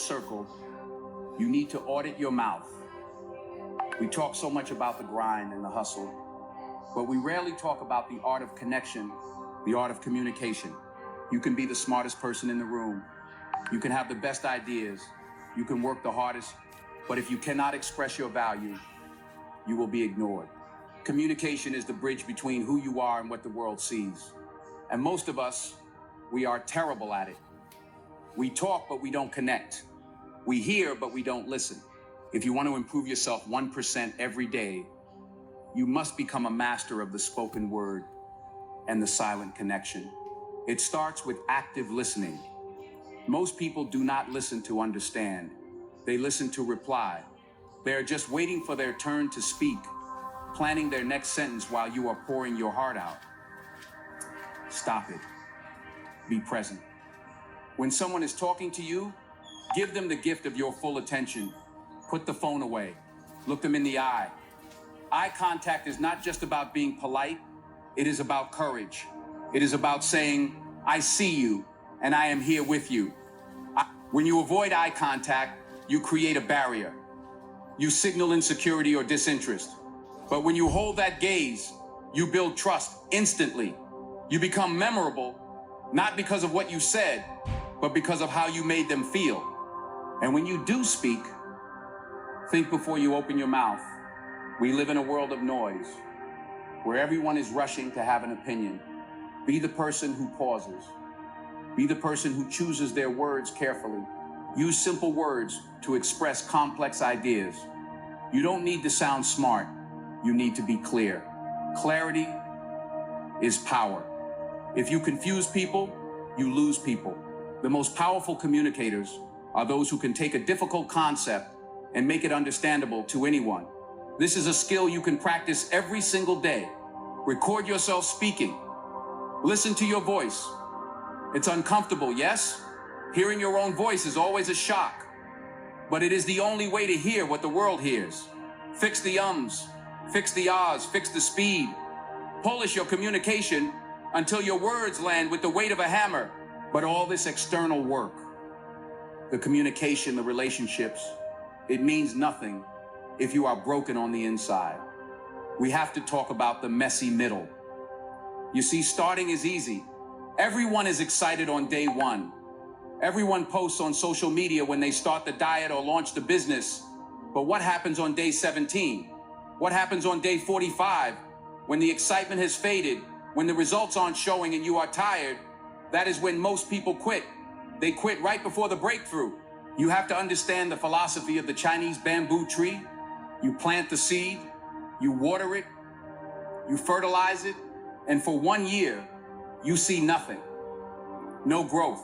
circle, you need to audit your mouth. We talk so much about the grind and the hustle, but we rarely talk about the art of connection, the art of communication. You can be the smartest person in the room. You can have the best ideas. You can work the hardest, but if you cannot express your value, you will be ignored. Communication is the bridge between who you are and what the world sees. And most of us, we are terrible at it. We talk, but we don't connect. We hear, but we don't listen. If you want to improve yourself 1% every day, you must become a master of the spoken word and the silent connection. It starts with active listening. Most people do not listen to understand. They listen to reply. They are just waiting for their turn to speak, planning their next sentence while you are pouring your heart out. Stop it. Be present. When someone is talking to you, give them the gift of your full attention. Put the phone away. Look them in the eye. Eye contact is not just about being polite. It is about courage. It is about saying, I see you and I am here with you. When you avoid eye contact, you create a barrier. You signal insecurity or disinterest. But when you hold that gaze, you build trust instantly. You become memorable, not because of what you said, but because of how you made them feel. And when you do speak, think before you open your mouth. We live in a world of noise, where everyone is rushing to have an opinion. Be the person who pauses. Be the person who chooses their words carefully. Use simple words to express complex ideas. You don't need to sound smart. You need to be clear. Clarity is power. If you confuse people, you lose people. The most powerful communicators are those who can take a difficult concept and make it understandable to anyone. This is a skill you can practice every single day. Record yourself speaking. Listen to your voice. It's uncomfortable, yes? Hearing your own voice is always a shock, but it is the only way to hear what the world hears. Fix the ums, fix the ahs, fix the speed. Polish your communication until your words land with the weight of a hammer. But all this external work, the communication, the relationships, it means nothing if you are broken on the inside. We have to talk about the messy middle. You see, starting is easy. Everyone is excited on day one. Everyone posts on social media when they start the diet or launch the business. But what happens on day 17? What happens on day 45 when the excitement has faded, when the results aren't showing and you are tired? That is when most people quit. They quit right before the breakthrough. You have to understand the philosophy of the Chinese bamboo tree. You plant the seed, you water it, you fertilize it, and for 1 year, you see nothing. No growth,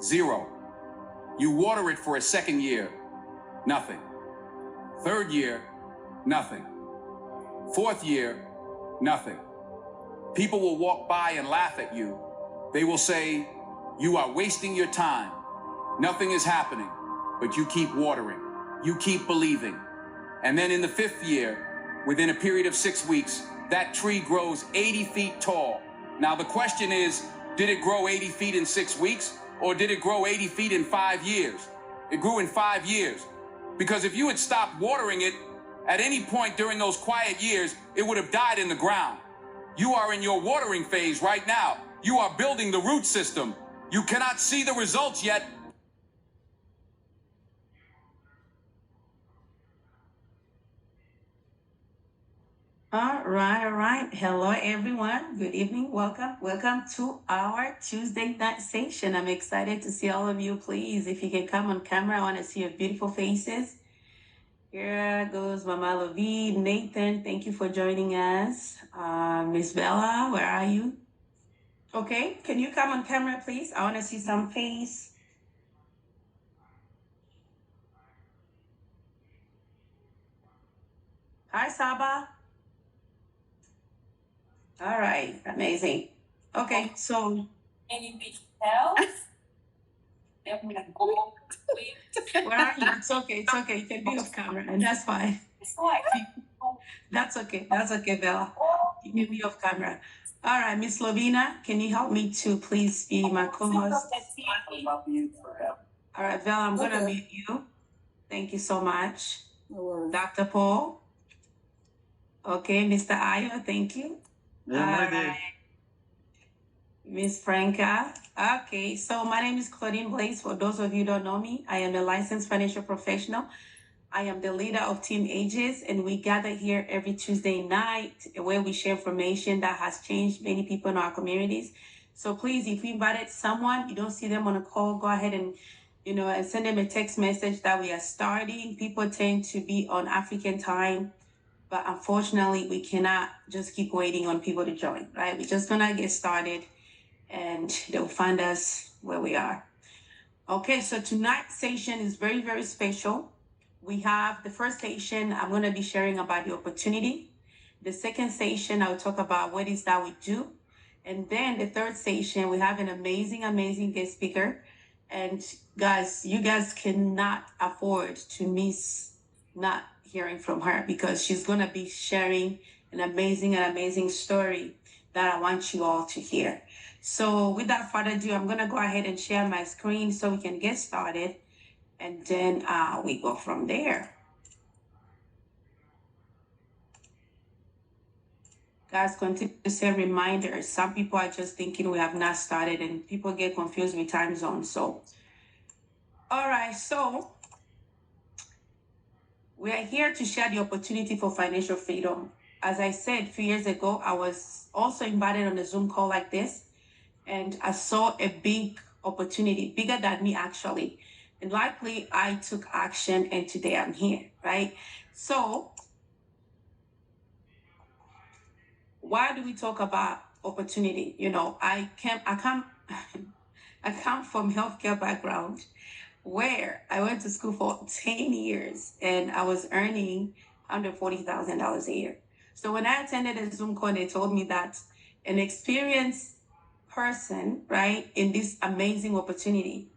zero. You water it for a second year, nothing. Third year, nothing. Fourth year, nothing. People will walk by and laugh at you. They will say, you are wasting your time. Nothing is happening, but you keep watering. You keep believing. And then in the 5th year, within a period of 6 weeks, that tree grows 80 feet tall. Now the question is, did it grow 80 feet in 6 weeks, or did it grow 80 feet in 5 years? It grew in 5 years. Because if you had stopped watering it at any point during those quiet years, it would have died in the ground. You are in your watering phase right now. You are building the root system. You cannot see the results yet. All right. Hello, everyone. Good evening. Welcome to our Tuesday night session. I'm excited to see all of you. Please, if you can come on camera, I want to see your beautiful faces. Here goes Mama Lovie, Nathan. Thank you for joining us. Miss Bella, where are you? Okay, can you come on camera, please? I want to see some face. Hi, Saba. All right, amazing. Okay, so Anything else? where are you? It's okay. You can be off camera, and that's fine. That's okay, Bella. You can be off camera. All right, Miss Lovina, can you help me to please be my co-host? All right, Val, I'm gonna Okay. mute you. Thank you so much. No worries. Dr. Paul. Okay, Mr. Ayo, thank you. Yeah, I'm ready. Miss Franca. Okay, so my name is Claudine Blaze. For those of you who don't know me, I am a licensed financial professional. I am the leader of Team Ages, and we gather here every Tuesday night where we share information that has changed many people in our communities. So please, if you invited someone, you don't see them on a call, go ahead and and send them a text message that we are starting. People tend to be on African time, but unfortunately, we cannot just keep waiting on people to join, right? We're just gonna get started and they'll find us where we are. Okay, so tonight's session is very, very special. We have the first session, I'm going to be sharing about the opportunity. The second session, I'll talk about what is that we do. And then the third session, we have an amazing, amazing guest speaker. And guys, you guys cannot afford to miss not hearing from her because she's going to be sharing an amazing story that I want you all to hear. So without further ado, I'm going to go ahead and share my screen so we can get started. And then we go from there. Guys, continue to send reminders. Some people are just thinking we have not started and people get confused with time zones. So, all right. So we are here to share the opportunity for financial freedom. As I said a few years ago, I was also invited on a Zoom call like this, and I saw a big opportunity, bigger than me actually. And likely I took action and today I'm here, right? So why do we talk about opportunity? I come I come from healthcare background where I went to school for 10 years and I was earning $140,000 a year. So when I attended a Zoom call, they told me that an experienced person, right, in this amazing opportunity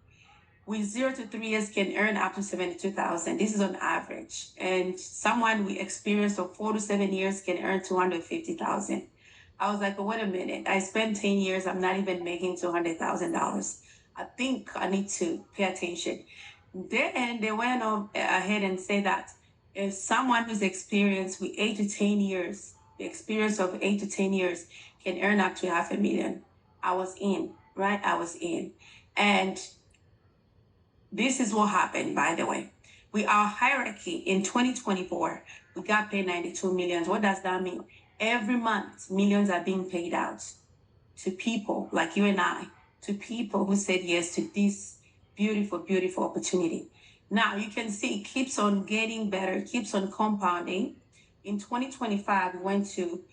with 0 to 3 years can earn up to 72,000. This is on average. And someone with experience of 4 to 7 years can earn 250,000. I was like, wait a minute. I spent 10 years. I'm not even making $200,000. I think I need to pay attention. Then they went on ahead and say that if someone who's experienced with 8 to 10 years, the experience of 8 to 10 years can earn up to $500,000. I was in, right? I was in. And this is what happened, by the way. With our hierarchy in 2024, we got paid 92 million. What does that mean? Every month, millions are being paid out to people like you and I, to people who said yes to this beautiful, beautiful opportunity. Now you can see it keeps on getting better, it keeps on compounding. In 2025, we went to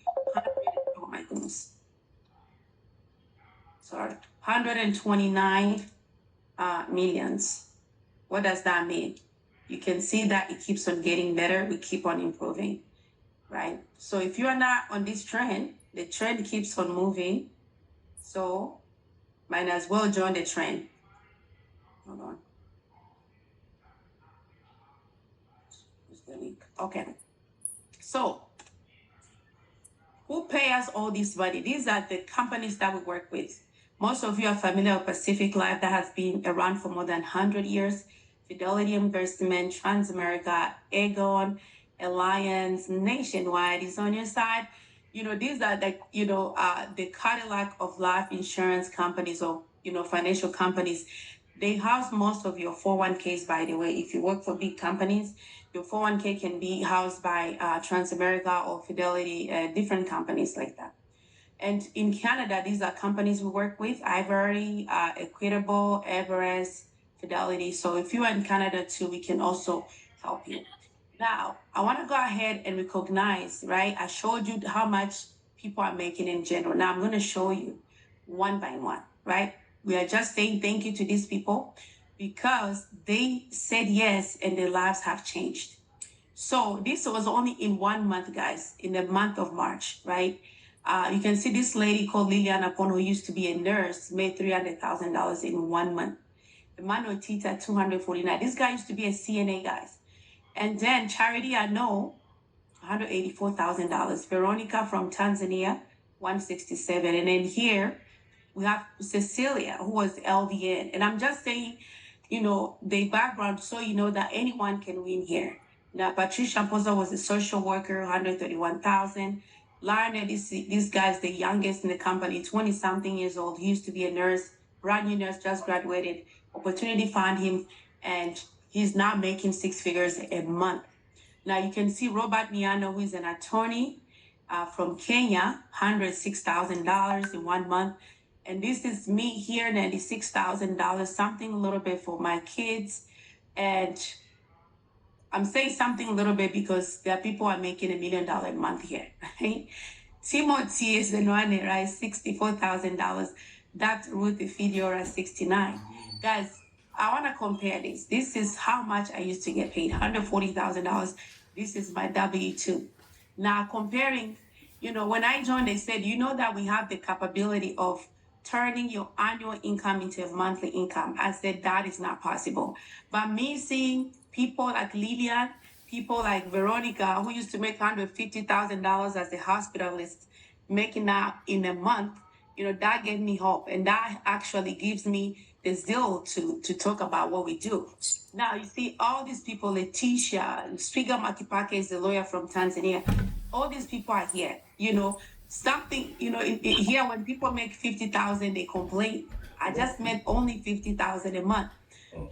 129 millions. What does that mean? You can see that it keeps on getting better. We keep on improving, right? So if you are not on this trend, the trend keeps on moving. So might as well join the trend. Hold on. Where's the link? Okay. So who pay us all this money? These are the companies that we work with. Most of you are familiar with Pacific Life that has been around for more than 100 years. Fidelity Investment, Transamerica, Aegon, Alliance, Nationwide is on your side. These are the Cadillac of life insurance companies or, financial companies. They house most of your 401ks, by the way. If you work for big companies, your 401k can be housed by Transamerica or Fidelity, different companies like that. And in Canada, these are companies we work with: Ivory, Equitable, Everest, Fidelity. So if you are in Canada too, we can also help you. Now, I want to go ahead and recognize, right? I showed you how much people are making in general. Now I'm going to show you one by one, right? We are just saying thank you to these people because they said yes and their lives have changed. So this was only in 1 month, guys, in the month of March, right? You can see this lady called Liliana Pon, who used to be a nurse, made $300,000 in 1 month. Emmanuel Tita, 249. This guy used to be a CNA, guys. And then Charity, I know, $184,000. Veronica from Tanzania, 167. And then here we have Cecilia, who was LVN. And I'm just saying the background, so you know that anyone can win here. Now, Patricia Poza was a social worker, 131,000. Lionel, this guy's the youngest in the company, 20 something years old. He used to be a nurse, brand new nurse, just graduated. Opportunity found him, and he's now making 6 figures a month. Now you can see Robert Miano, who is an attorney from Kenya, $106,000 in 1 month. And this is me here, $96,000, something a little bit for my kids. And I'm saying something a little bit because there are people who are making $1 million a month here, right? Timothy is the one, right? $64,000. Dr. Ruth Fidiora, 69. Guys, I want to compare this. This is how much I used to get paid, $140,000. This is my W-2. Now comparing, when I joined, they said, that we have the capability of turning your annual income into a monthly income. I said, that is not possible. But me seeing people like Lillian, people like Veronica, who used to make $150,000 as a hospitalist, making that in a month, that gave me hope. And that actually gives me the zeal to talk about what we do. Now, you see all these people, Letitia, Swiga Makipake is the lawyer from Tanzania. All these people are here, something, here when people make 50,000, they complain. I just made only 50,000 a month.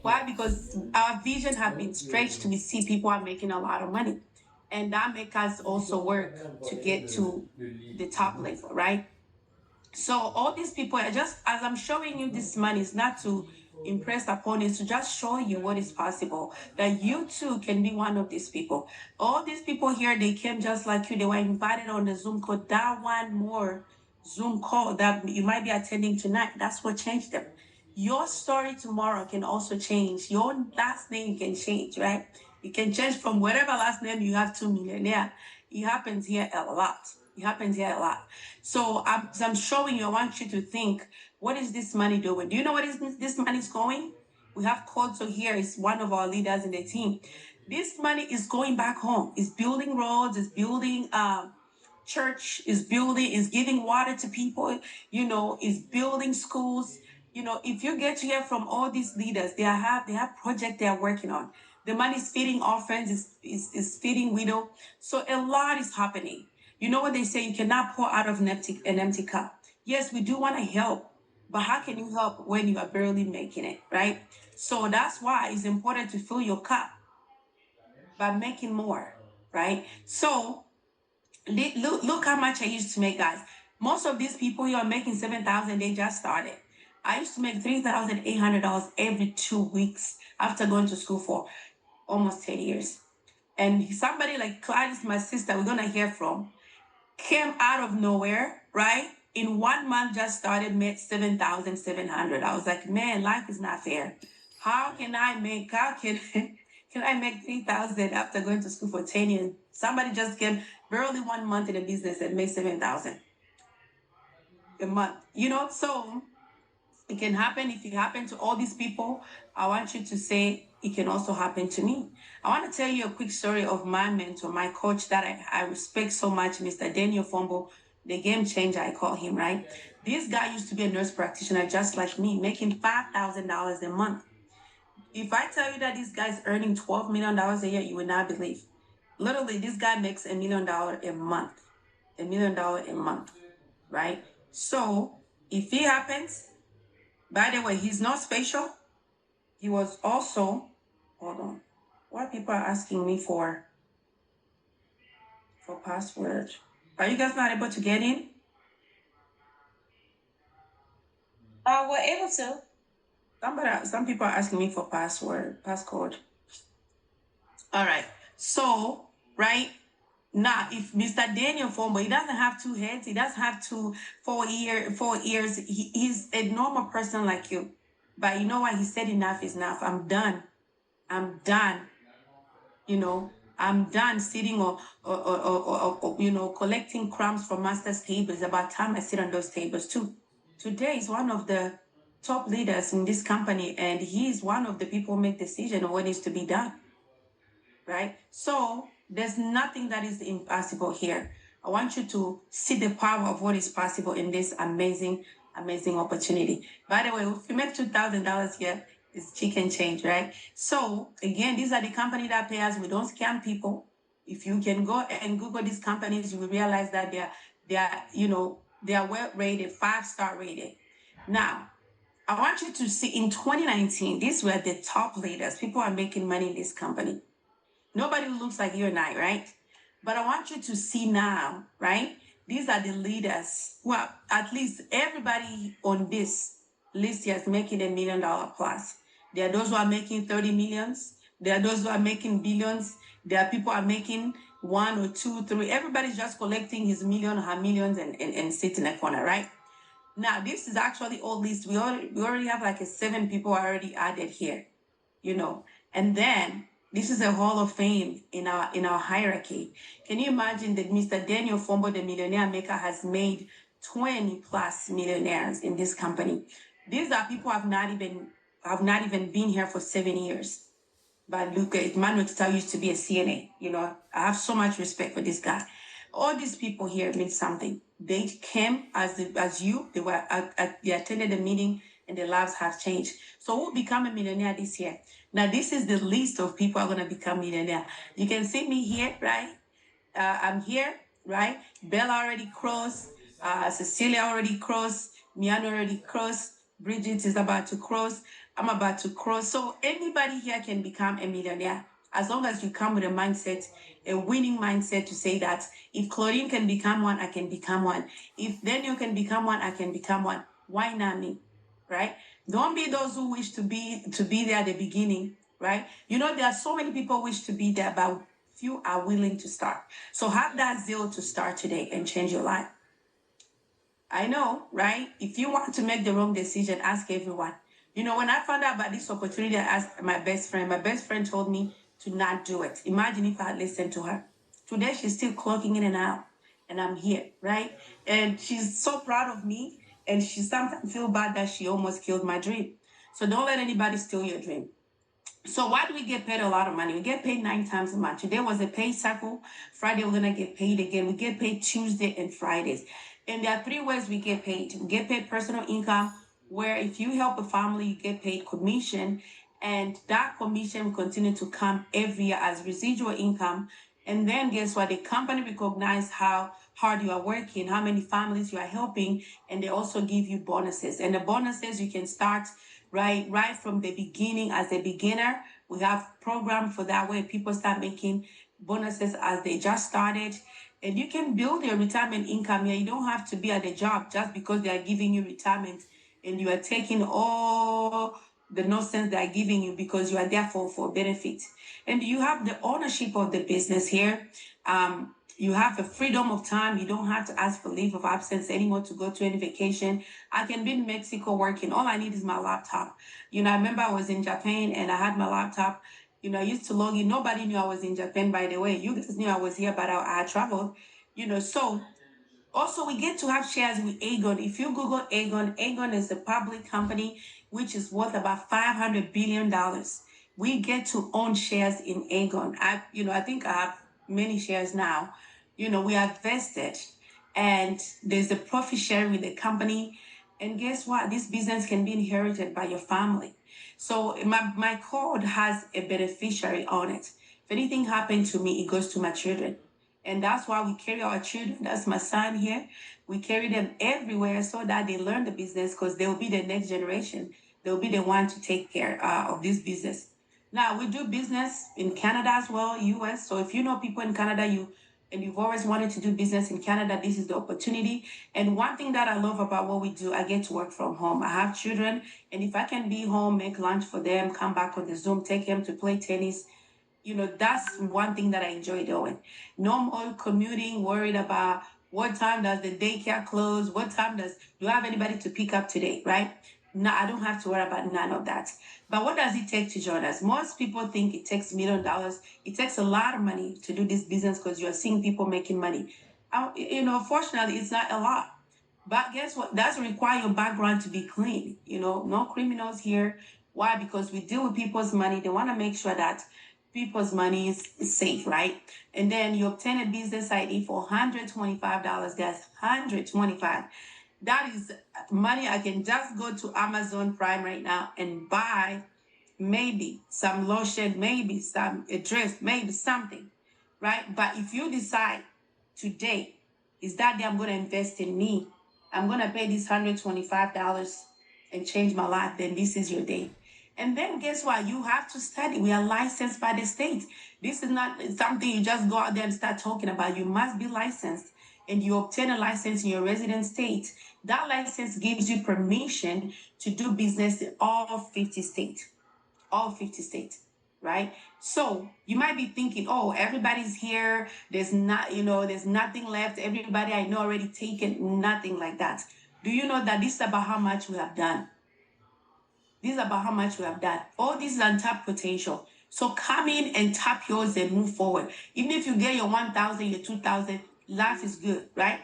Why? Because our vision has been stretched to see people are making a lot of money. And that makes us also work to get to the top level, right? So all these people, just as I'm showing you this money, is not to impress upon you, to just show you what is possible, that you too can be one of these people. All these people here, they came just like you. They were invited on the Zoom call. That one more Zoom call that you might be attending tonight, that's what changed them. Your story tomorrow can also change. Your last name can change, right? It can change from whatever last name you have to millionaire. It happens here a lot. It happens here a lot. So I'm showing you, I want you to think, what is this money doing? Do you know what this money is going? We have Koto here, is one of our leaders in the team. This money is going back home. It's building roads, it's building church, is building, is giving water to people, is building schools. If you get to hear from all these leaders, they have projects they are working on. The money is feeding orphans, is feeding widow. So a lot is happening. You know what they say, you cannot pour out of an empty cup. Yes, we do want to help, but how can you help when you are barely making it, right? So that's why it's important to fill your cup by making more, right? So look how much I used to make, guys. Most of these people here are making 7,000. They just started. I used to make $3,800 every 2 weeks after going to school for almost 10 years. And somebody like Claudine, my sister, we're gonna hear from, came out of nowhere, right? In 1 month, just started, made 7,700. I was like, man, life is not fair. How can I make 3,000 after going to school for 10 years? Somebody just came barely 1 month in the business and made 7,000 a month. So it can happen. If it happened to all these people, I want you to say it can also happen to me. I want to tell you a quick story of my mentor, my coach that I respect so much, Mr. Daniel Fombo, the game changer, I call him, right? This guy used to be a nurse practitioner just like me, making $5,000 a month. If I tell you that this guy's earning $12 million a year, you would not believe. Literally, this guy makes $1 million a month. $1 million a month, right? So if it happens, by the way, he's not special. He was also, hold on. What people are asking me for password? Are you guys not able to get in? We're able to. Some people are asking me for passcode. All right. So, right now, if Mr. Daniel Fombo, he doesn't have 2 heads, he doesn't have 4 ears. He's a normal person like you. But you know what? He said enough is enough. I'm done. I'm done. I'm done sitting or collecting crumbs from master's tables. It's about time I sit on those tables too. Today is one of the top leaders in this company, and he is one of the people who make decisions on what needs to be done. Right? So there's nothing that is impossible here. I want you to see the power of what is possible in this amazing opportunity. By the way, if you make $2,000 here, It's chicken change, right? So again, these are the company that pay us. We don't scam people. If you can go and Google these companies, you will realize that they are well rated, 5-star rated. Now, I want you to see in 2019, these were the top leaders. People are making money in this company. Nobody looks like you and I, right? But I want you to see now, right? These are the leaders. Well, at least everybody on this list here is making $1 million plus. There are those who are making 30 millions. There are those who are making billions. There are people who are making one or two, three. Everybody's just collecting his million, her millions, and sit in a corner, right? Now, this is actually all list. We already have like 7 people already added here, you know. And then this is a hall of fame in our hierarchy. Can you imagine that Mr. Daniel Fombo, the millionaire maker, has made 20 plus millionaires in this company? These are people who have not even been here for 7 years. But look, Emmanuel Tita used to be a CNA. I have so much respect for this guy. All these people here mean something. They came as you. They attended the meeting, and their lives have changed. So who become a millionaire this year? Now this is the list of people who are gonna become millionaire. You can see me here, right? I'm here, right? Bella already crossed. Cecilia already crossed. Miano already crossed. Bridget is about to cross. I'm about to cross. So anybody here can become a millionaire as long as you come with a winning mindset to say that if Claudine can become one, I can become one. If Daniel can become one, I can become one. Why not me? Right? Don't be those who wish to be there at the beginning, right? There are so many people wish to be there, but few are willing to start. So have that zeal to start today and change your life. I know, right? If you want to make the wrong decision, ask everyone. When I found out about this opportunity, I asked my best friend. My best friend told me to not do it. Imagine if I had listened to her. Today, she's still clocking in and out, and I'm here, right? And she's so proud of me, and she sometimes feel bad that she almost killed my dream. So don't let anybody steal your dream. So why do we get paid a lot of money? We get paid 9 times a month. Today was a pay cycle. Friday, we're going to get paid again. We get paid Tuesday and Fridays. And there are 3 ways we get paid. We get paid personal income, where if you help a family, you get paid commission. And that commission will continue to come every year as residual income. And then guess what? The company recognizes how hard you are working, how many families you are helping, and they also give you bonuses. And the bonuses you can start right from the beginning as a beginner. We have program for that where people start making bonuses as they just started. And you can build your retirement income here. You don't have to be at a job just because they are giving you retirement and you are taking all the nonsense they are giving you because you are there for benefit. And you have the ownership of the business here. You have the freedom of time. You don't have to ask for leave of absence anymore to go to any vacation. I can be in Mexico working. All I need is my laptop. I remember I was in Japan and I had my laptop. I used to log in. Nobody knew I was in Japan, by the way. You guys knew I was here, but I had traveled. So also, we get to have shares with Aegon. If you Google Aegon, Aegon is a public company which is worth about $500 billion. We get to own shares in Aegon. I think I have many shares now. We are vested, and there's a profit sharing with the company. And guess what? This business can be inherited by your family. So my code has a beneficiary on it. If anything happened to me, it goes to my children. And that's why we carry our children. That's my son here. We carry them everywhere so that they learn the business because they'll be the next generation. They'll be the one to take care of this business. Now, we do business in Canada as well, US. So if you know people in Canada, you've always wanted to do business in Canada, this is the opportunity. And one thing that I love about what we do, I get to work from home. I have children, and if I can be home, make lunch for them, come back on the Zoom, take them to play tennis, that's one thing that I enjoy doing. No more commuting, worried about what time does the daycare close, do I have anybody to pick up today, right? No, I don't have to worry about none of that. But what does it take to join us? Most people think it takes $1 million. It takes a lot of money to do this business because you're seeing people making money. Fortunately, it's not a lot. But guess what? That's require your background to be clean. No criminals here. Why? Because we deal with people's money. They want to make sure that people's money is safe, right? And then you obtain a business ID for $125. That's $125. That is money I can just go to Amazon Prime right now and buy maybe some lotion, maybe some a dress, maybe something, right? But if you decide today is that day I'm going to invest in me, I'm going to pay this $125 and change my life, then this is your day. And then guess what? You have to study. We are licensed by the state. This is not something you just go out there and start talking about. You must be licensed, and you obtain a license in your resident state. That license gives you permission to do business in all 50 states. All 50 states, right? So you might be thinking, oh, everybody's here. There's there's nothing left. Everybody I know already taken. Nothing like that. Do you know that this is about how much we have done? This is about how much we have done. All this is untapped potential. So come in and tap yours and move forward. Even if you get your 1,000, your 2,000, life is good, right?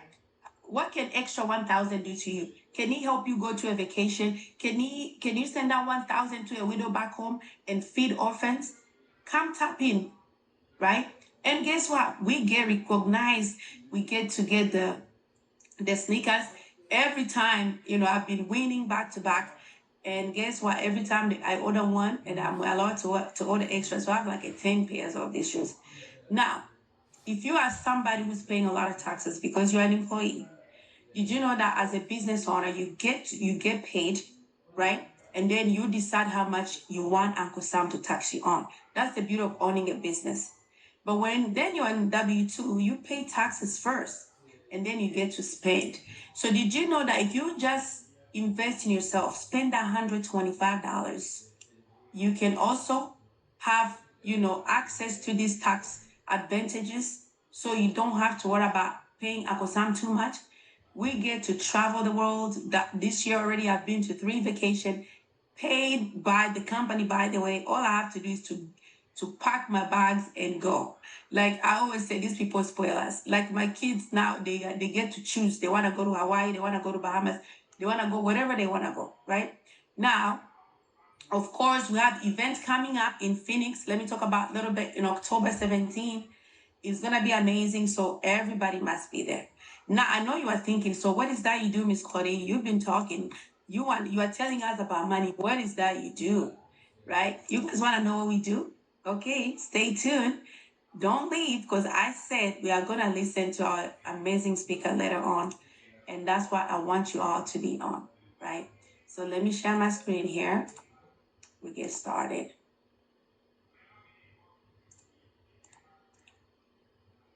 What can extra 1,000 do to you? Can he help you go to a vacation? Can you send out 1,000 to a widow back home and feed orphans? Come tap in, right? And guess what? We get recognized. We get to get the sneakers every time. I've been winning back to back. And guess what? Every time I order one, and I'm allowed to order extra, so I have like 10 pairs of these shoes. Now, if you are somebody who's paying a lot of taxes because you're an employee, did you know that as a business owner, you get paid, right? And then you decide how much you want Uncle Sam to tax you on. That's the beauty of owning a business. But then you're in W-2, you pay taxes first, and then you get to spend. So did you know that if you just invest in yourself, spend that $125, you can also have, access to these tax advantages, so you don't have to worry about paying Uncle Sam too much. We get to travel the world. This year already, I've been to 3 vacations, paid by the company, by the way. All I have to do is to pack my bags and go. Like I always say, these people spoil us. Like my kids now, they get to choose. They want to go to Hawaii, they want to go to Bahamas, they want to go wherever they want to go, right? Now, of course, we have events coming up in Phoenix. Let me talk about a little bit in October 17th. It's going to be amazing, so everybody must be there. Now, I know you are thinking, so what is that you do, Miss Claudine? You've been talking. You are telling us about money. What is that you do, right? You guys want to know what we do? Okay, stay tuned. Don't leave, because I said we are going to listen to our amazing speaker later on, and that's what I want you all to be on, right? So let me share my screen here. We get started.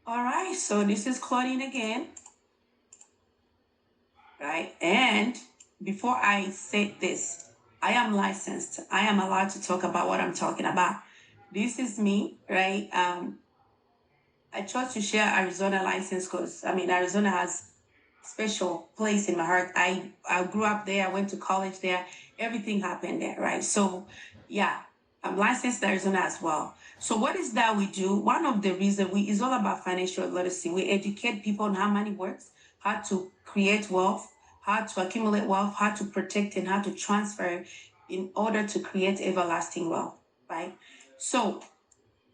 All right, so this is Claudine again, right? And before I say this, I am licensed. I am allowed to talk about what I'm talking about. This is me, right? I chose to share Arizona license because, Arizona has special place in my heart. I grew up there. I went to college there. Everything happened there, right? So, yeah, I'm licensed in Arizona as well. So what is that we do? One of the reasons is all about financial literacy. We educate people on how money works, how to create wealth, how to accumulate wealth, how to protect, and how to transfer in order to create everlasting wealth, right? So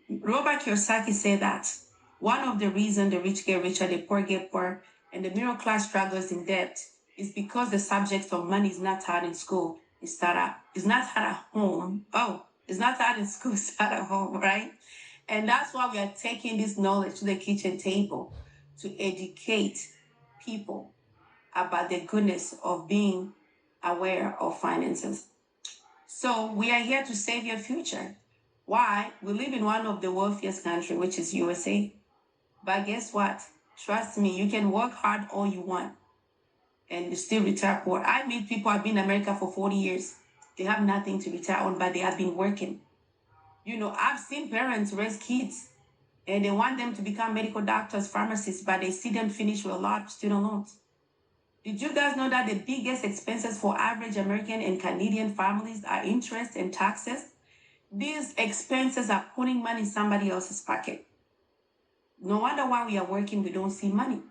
Robert Kiyosaki said that one of the reasons the rich get richer, the poor get poor, and the middle class struggles in debt is because the subject of money is not taught in school. It's not taught at home. Oh, it's not taught in school, it's taught at home, right? And that's why we are taking this knowledge to the kitchen table to educate people about the goodness of being aware of finances. So we are here to save your future. Why? We live in one of the wealthiest countries, which is USA. But guess what? Trust me, you can work hard all you want and you still retire poor. I meet people who have been in America for 40 years. They have nothing to retire on, but they have been working. I've seen parents raise kids and they want them to become medical doctors, pharmacists, but they see them finish with a lot of student loans. Did you guys know that the biggest expenses for average American and Canadian families are interest and taxes? These expenses are putting money in somebody else's pocket. No wonder why we are working, we don't see money.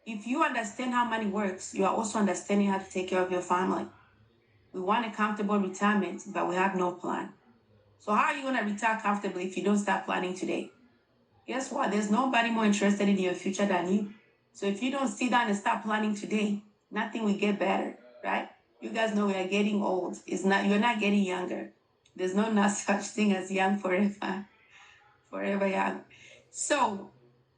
If you understand how money works, you are also understanding how to take care of your family. We want a comfortable retirement, but we have no plan. So how are you going to retire comfortably if you don't start planning today? Guess what? There's nobody more interested in your future than you. So if you don't sit down and start planning today, nothing will get better, right? You guys know we are getting old. You're not getting younger. There's no such thing as young forever, forever young. So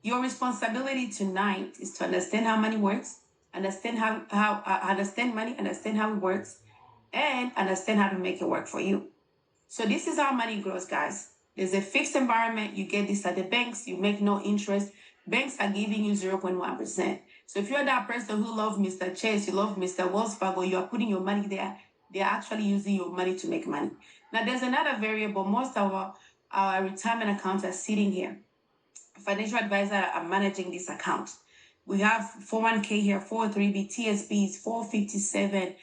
your responsibility tonight is to understand how money works, understand how understand money, understand how it works, and understand how to make it work for you. So this is how money grows, guys. There's a fixed environment. You get this at the banks. You make no interest. Banks are giving you 0.1%. So if you're that person who loves Mr. Chase, you love Mr. Wells Fargo, you are putting your money there. They're actually using your money to make money. Now, there's another variable. Most of our retirement accounts are sitting here. Financial advisor are managing this account. We have 401k here, 403b, TSBs, 457,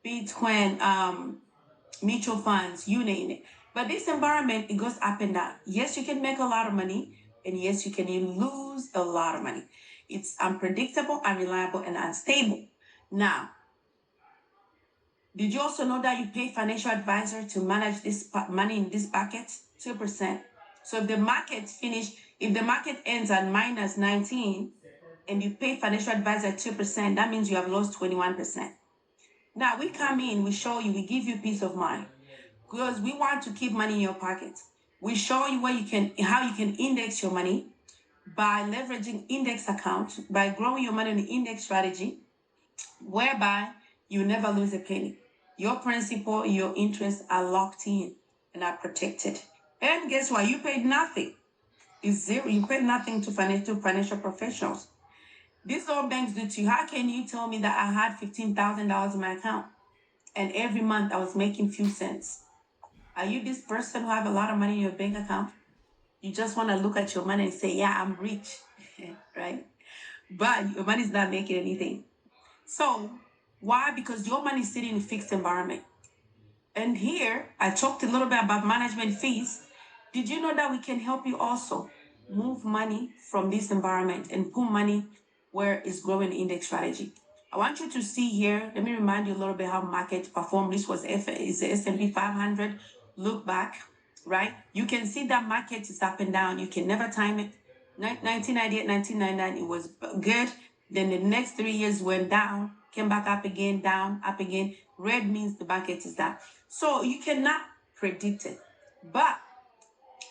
B20, mutual funds, you name it. But this environment, it goes up and down. Yes, you can make a lot of money, and yes, you can lose a lot of money. It's unpredictable, unreliable, and unstable. Now, did you also know that you pay financial advisor to manage this money in this bucket? 2%. So if the market ends at minus 19, and you pay financial advisor 2%, that means you have lost 21%. Now we come in, we show you, we give you peace of mind because we want to keep money in your pocket. We show you how you can index your money by leveraging index accounts, by growing your money in the index strategy, whereby you never lose a penny. Your principal, your interests are locked in and are protected. And guess what? You paid nothing. It's zero. You paid nothing to financial professionals. This is all banks do to you. How can you tell me that I had $15,000 in my account and every month I was making few cents? Are you this person who have a lot of money in your bank account? You just want to look at your money and say, yeah, I'm rich, right? But your money is not making anything. So why? Because your money is sitting in a fixed environment. And here I talked a little bit about management fees. Did you know that we can help you also move money from this environment and put money where it's growing index strategy? I want you to see here. Let me remind you a little bit how market performed. This was is the S&P 500. Look back, right? You can see that market is up and down. You can never time it. 1998, 1999, it was good. Then the next 3 years went down, came back up again, down, up again. Red means the market is down. So you cannot predict it. But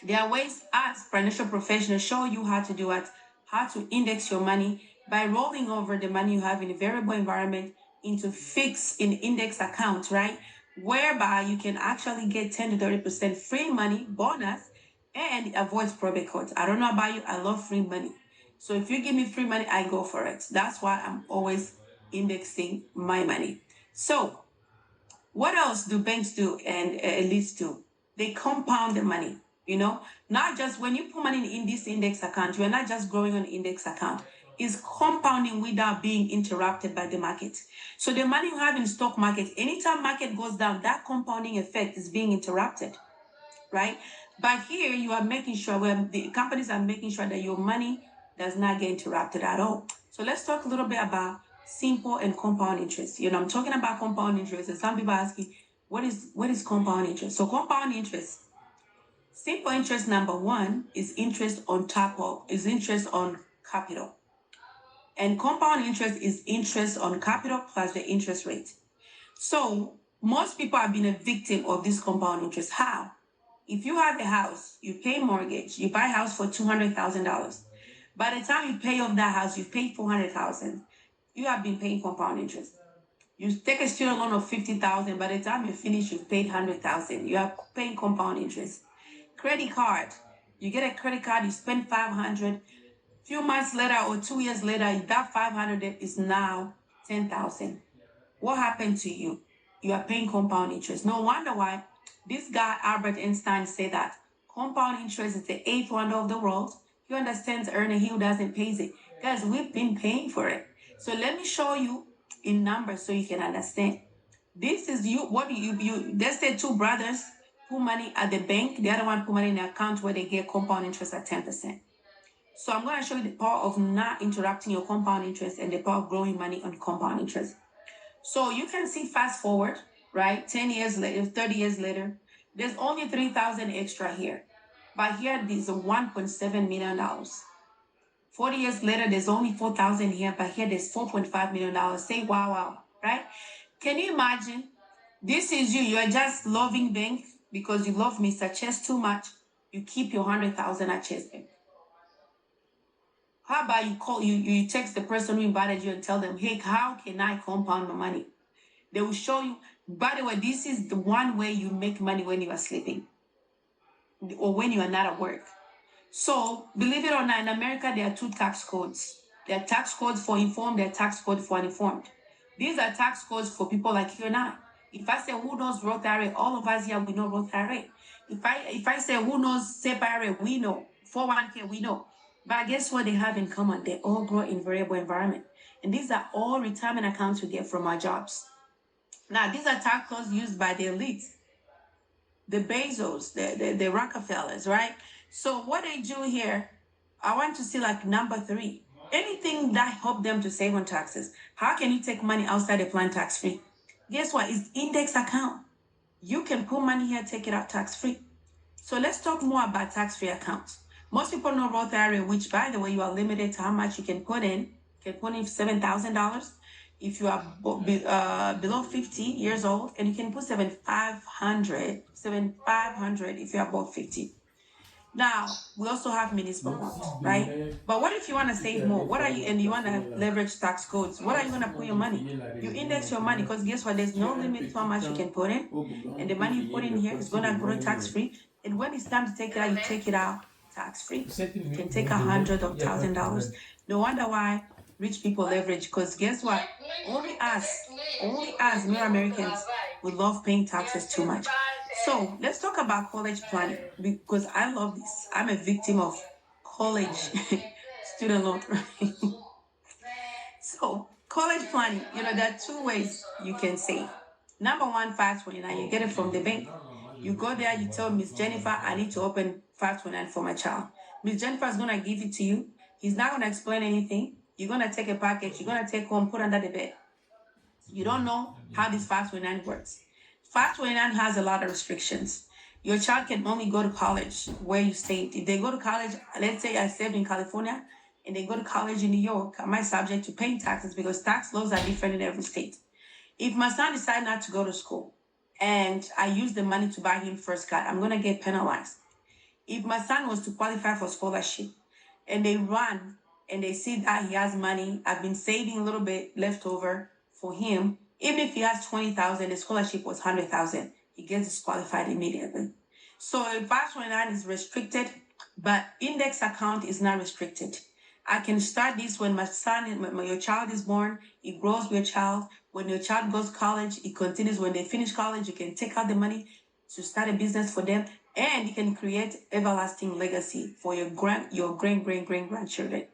there are ways as financial professionals show you how to do it, how to index your money by rolling over the money you have in a variable environment into fixed in index accounts, right? Whereby you can actually get 10 to 30% free money bonus and it avoids probate costs. I don't know about you, I love free money. So if you give me free money, I go for it. That's why I'm always indexing my money. So what else do banks do and elites do? They compound the money, not just when you put money in this index account, you're not just growing an index account. It's compounding without being interrupted by the market. So the money you have in stock market, anytime market goes down, that compounding effect is being interrupted, right? But here you are making sure, the companies are making sure that your money does not get interrupted at all. So let's talk a little bit about simple and compound interest. I'm talking about compound interest, and some people are asking, what is compound interest? So compound interest, simple interest number one is interest on capital. And compound interest is interest on capital plus the interest rate. So most people have been a victim of this compound interest. How? If you have a house, you pay mortgage, you buy a house for $200,000. By the time you pay off that house, you pay $400,000. You have been paying compound interest. You take a student loan of $50,000. By the time you finish, you've paid $100,000. You are paying compound interest. Credit card. You get a credit card, you spend $500. Few months later or 2 years later, that $500 is now $10,000. What happened to you? You are paying compound interest. No wonder why this guy, Albert Einstein, said that compound interest is the eighth wonder of the world. He understands earning, he who doesn't pay it. Guys, we've been paying for it. So let me show you in numbers so you can understand. This is there's the two brothers put money at the bank. The other one put money in an account where they get compound interest at 10%. So I'm going to show you the power of not interrupting your compound interest and the power of growing money on compound interest. So you can see fast forward, right? 10 years later, 30 years later, there's only 3,000 extra here. But here, there's $1.7 million. 40 years later, there's only 4,000 here, but here there's $4.5 million. Say, wow, right? Can you imagine? This is you. You're just loving bank. because you love Mr. Chess too much, you keep your 100,000 at Chess Bank. How about you text the person who invited you and tell them, hey, how can I compound my money? They will show you. By the way, this is the one way you make money when you are sleeping or when you are not at work. So, believe it or not, in America, there are two tax codes. There are tax codes for informed, there are tax codes for uninformed. These are tax codes for people like you and I. If I say who knows Roth IRA, all of us here, we know Roth IRA. If I say who knows SEP IRA, we know. 401k, we know. But guess what they have in common? They all grow in variable environment. And these are all retirement accounts we get from our jobs. Now, these are tax codes used by the elites, the Bezos, the Rockefellers, right? So what they do here, I want to see like number 3. Anything that help them to save on taxes. How can you take money outside the plan tax-free? Guess what? It's index account. You can put money here, take it out tax-free. So let's talk more about tax-free accounts. Most people know Roth IRA, which, by the way, you are limited to how much you can put in. You can put in $7,000 if you are below 50 years old, and you can put $7,500 if you are above 50. Now, we also have municipal bonds, right? But what if you want to save more? And you want to leverage tax codes? What are you going to put your money? You index your money, because guess what? There's no limit to how much you can put in. And the money you put in here is going to grow tax-free. And when it's time to take it out, you take it out tax-free. You can take $100,000. No wonder why rich people leverage, because guess what? Only us, mere Americans, we love paying taxes too much. So let's talk about college planning, because I love this. I'm a victim of college student loan. So college planning, there are 2 ways you can save. Number 1, 529, you get it from the bank. You go there, you tell Miss Jennifer, I need to open 529 for my child. Miss Jennifer is going to give it to you. He's not going to explain anything. You're going to take a package, you're going to take home, put under the bed. You don't know how this 529 works. 529 has a lot of restrictions. Your child can only go to college where you saved. If they go to college, let's say I saved in California, and they go to college in New York, am I subject to paying taxes? Because tax laws are different in every state. If my son decides not to go to school and I use the money to buy him first car, I'm going to get penalized. If my son was to qualify for scholarship and they run and they see that he has money, I've been saving a little bit left over for him, even if he has 20,000, the scholarship was 100,000, he gets disqualified immediately. So 529 is restricted, but index account is not restricted. I can start this when your child is born, it grows with your child. When your child goes to college, it continues. When they finish college, you can take out the money to start a business for them, and you can create everlasting legacy for your grandchildren.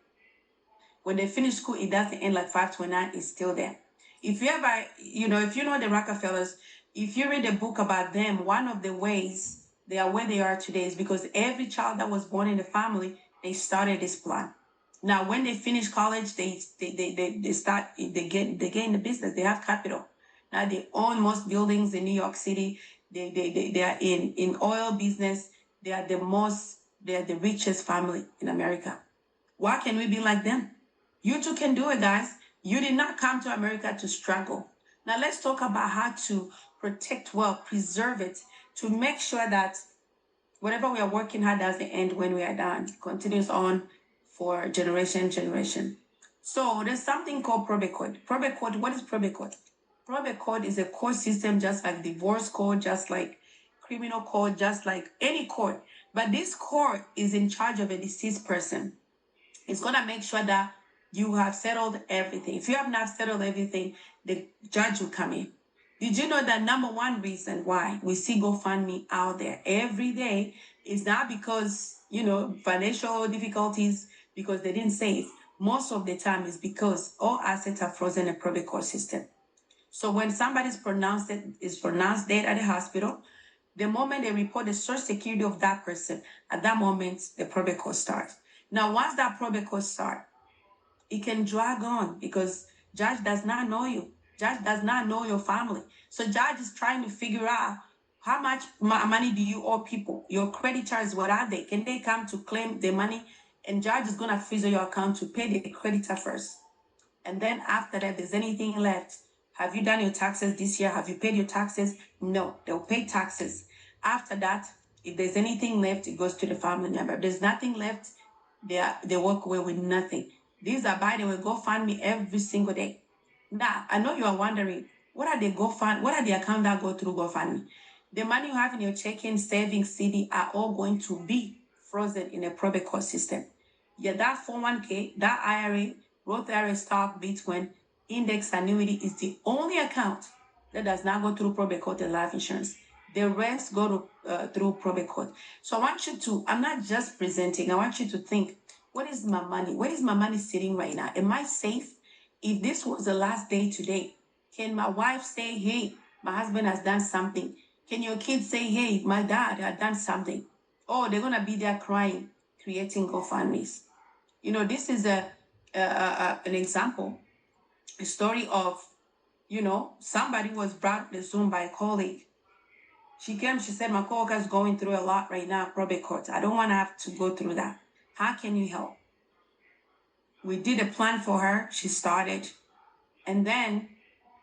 When they finish school, it doesn't end like 529, it's still there. If you ever, if you know the Rockefellers, if you read a book about them, one of the ways they are where they are today is because every child that was born in the family, they started this plan. Now, when they finish college, they get in the business. They have capital. Now they own most buildings in New York City. They are in oil business. They are the richest family in America. Why can we be like them? You too can do it, guys. You did not come to America to struggle. Now let's talk about how to protect wealth, preserve it, to make sure that whatever we are working hard doesn't end when we are done. It continues on for generation. So there's something called probate code. Probate code, what is probate code? Probate code is a court system, just like divorce code, just like criminal code, just like any court. But this court is in charge of a deceased person. It's going to make sure that you have settled everything. If you have not settled everything, the judge will come in. Did you know that number 1 reason why we see GoFundMe out there every day is not because, financial difficulties, because they didn't save. Most of the time is because all assets are frozen in a probate court system. So when somebody's pronounced dead at the hospital, the moment they report the social security of that person, at that moment, the probate court starts. Now, once that probate court starts, it can drag on because judge does not know you. Judge does not know your family. So judge is trying to figure out how much money do you owe people? Your creditors, what are they? Can they come to claim the money? And judge is going to freeze your account to pay the creditor first. And then after that, if there's anything left, have you done your taxes this year? Have you paid your taxes? No, they'll pay taxes. After that, if there's anything left, it goes to the family member. If there's nothing left, they walk away with nothing. These are, by the way, GoFundMe every single day. Now, I know you are wondering, what are the accounts that go through GoFundMe? The money you have in your checking, savings, CD are all going to be frozen in a probate court system. Yeah, that 401k, that IRA, Roth IRA, stock, Bitcoin, index annuity is the only account that does not go through probate court and life insurance. The rest go through probate court. So I want you to, I'm not just presenting, I want you to think, what is my money? Where is my money sitting right now? Am I safe? If this was the last day today, can my wife say, hey, my husband has done something? Can your kids say, hey, my dad had done something? Oh, they're going to be there crying, creating GoFundMes. You know, this is an example, a story of, you know, somebody was brought the Zoom by a colleague. She came, she said, my coworker is going through a lot right now, probate court. I don't want to have to go through that. How can you help? We did a plan for her. She started. And then,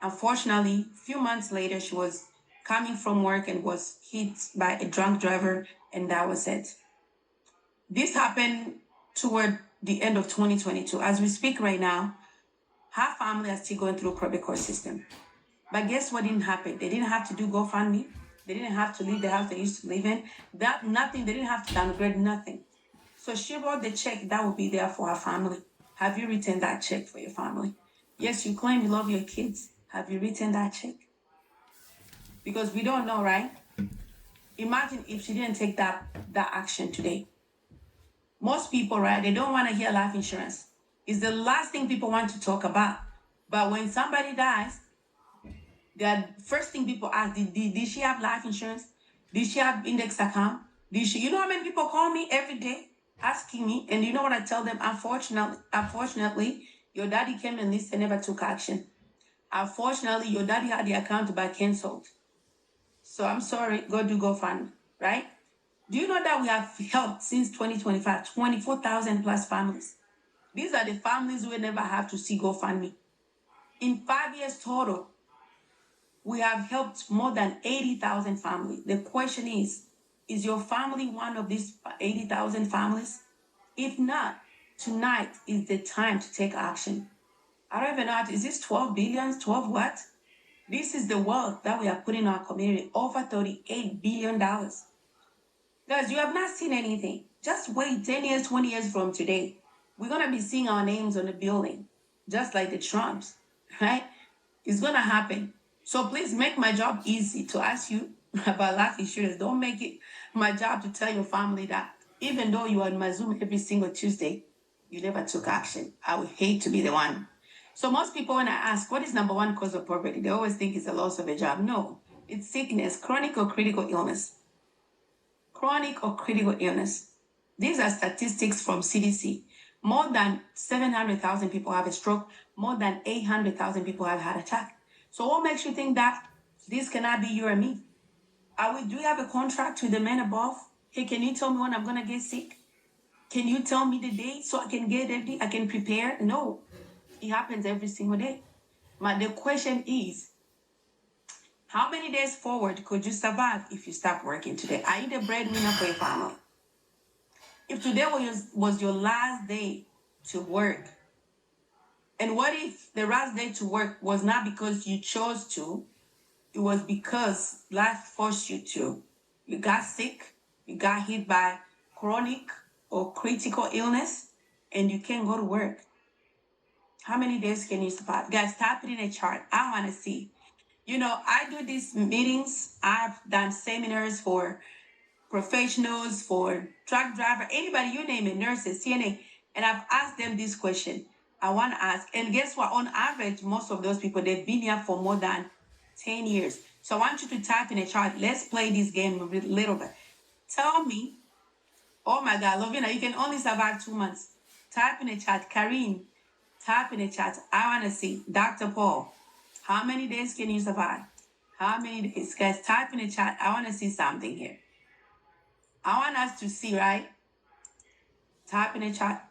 unfortunately, a few months later, she was coming from work and was hit by a drunk driver, and that was it. This happened toward the end of 2022. As we speak right now, her family is still going through a probate court system. But guess what didn't happen? They didn't have to do GoFundMe. They didn't have to leave the house they used to live in. Nothing. They didn't have to downgrade nothing. So she wrote the check that will be there for her family. Have you written that check for your family? Yes, you claim you love your kids. Have you written that check? Because we don't know, right? Imagine if she didn't take that action today. Most people, right, they don't want to hear life insurance. It's the last thing people want to talk about. But when somebody dies, the first thing people ask, did she have life insurance? Did she have index account? You know how many people call me every day asking me? And you know what I tell them? Unfortunately, your daddy came and listened, never took action. Unfortunately, your daddy had the account but canceled. So I'm sorry, go do GoFundMe, right? Do you know that we have helped since 2025, 24,000 plus families? These are the families who never have to see GoFundMe. In 5 years total, we have helped more than 80,000 families. The question is your family one of these 80,000 families? If not, tonight is the time to take action. I don't even know, is this 12 billion, 12 what? This is the wealth that we are putting in our community, over $38 billion. Guys, you have not seen anything. Just wait 10 years, 20 years from today. We're going to be seeing our names on the building, just like the Trumps, right? It's going to happen. So please make my job easy to ask you about life insurance. Don't make it my job to tell your family that even though you are in my Zoom every single Tuesday, you never took action. I would hate to be the one. So most people, when I ask, what is number one cause of poverty? They always think it's the loss of a job. No, it's sickness, chronic or critical illness. Chronic or critical illness. These are statistics from CDC. More than 700,000 people have a stroke. More than 800,000 people have a heart attack. So what makes you think that this cannot be you or me? Do we have a contract with the man above? Hey, can you tell me when I'm going to get sick? Can you tell me the day so I can get ready? I can prepare? No. It happens every single day. But the question is, how many days forward could you survive if you stop working today? Are you the breadwinner for your family? If today was your last day to work, and what if the last day to work was not because you chose to, it was because life forced you to? You got sick, you got hit by chronic or critical illness, and you can't go to work. How many days can you survive? Guys, type it in a chart. I want to see. You know, I do these meetings. I've done seminars for professionals, for truck driver, anybody, you name it, nurses, CNA. And I've asked them this question. I want to ask. And guess what? On average, most of those people, they've been here for more than 10 years. So I want you to type in a chart. Let's play this game a little bit. Tell me, oh my God, Lovina, you can only survive 2 months. Type in a chat. Karine, type in a chat. I want to see. Dr. Paul, how many days can you survive? How many days? Guys, type in a chat. I want to see something here. I want us to see, right? Type in a chat.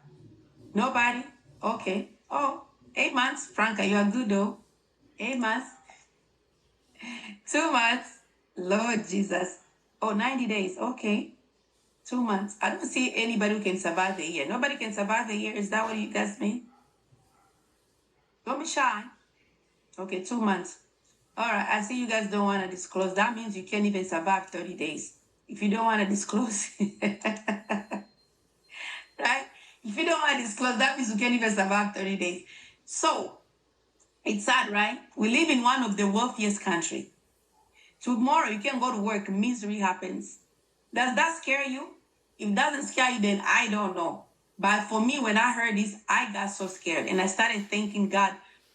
Nobody? Okay. Oh, 8 months. Franca, you are good though. 8 months. 2 months. Lord Jesus. Oh, 90 days. Okay. 2 months. I don't see anybody who can survive the year. Nobody can survive the year. Is that what you guys mean? Don't be shy. Okay, 2 months. All right. I see you guys don't want to disclose. That means you can't even survive 30 days. If you don't want to disclose, right? If you don't want to disclose, that means you can't even survive 30 days. So it's sad, right? We live in one of the wealthiest countries. Tomorrow you can go to work, misery happens. Does that scare you? If it doesn't scare you, then I don't know. But for me, when I heard this, I got so scared and I started thanking God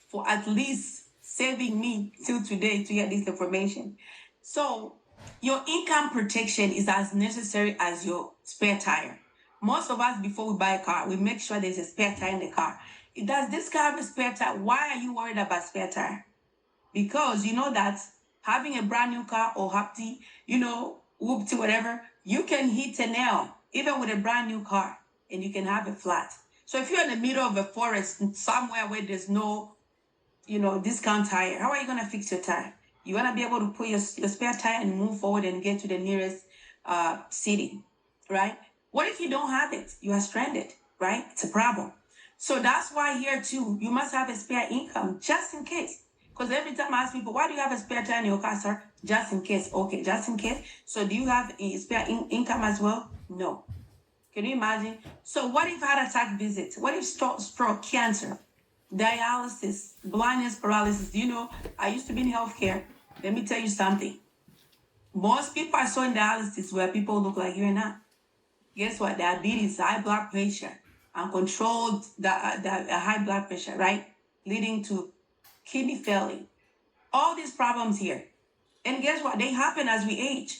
for at least saving me till today to get this information. So your income protection is as necessary as your spare tire. Most of us, before we buy a car, we make sure there's a spare tire in the car. Does this car have a spare tire? Why are you worried about spare tire? Because you know that having a brand new car or hapti, whoopty, whatever, you can hit a nail even with a brand new car and you can have it flat. So if you're in the middle of a forest somewhere where there's no, discount tire, how are you going to fix your tire? You want to be able to put your spare tire and move forward and get to the nearest city, right? What if you don't have it? You are stranded, right? It's a problem. So that's why here too, you must have a spare income just in case. Because every time I ask people, why do you have a spare tire in your car, sir? Just in case. Okay, just in case. So do you have a spare income as well? No. Can you imagine? So what if heart attack visit? What if stroke, cancer, dialysis, blindness, paralysis? I used to be in healthcare. Let me tell you something. Most people I saw in dialysis were people who look like you and I. Guess what? Diabetes, high blood pressure, uncontrolled the high blood pressure, right? Leading to kidney failure. All these problems here. And guess what? They happen as we age.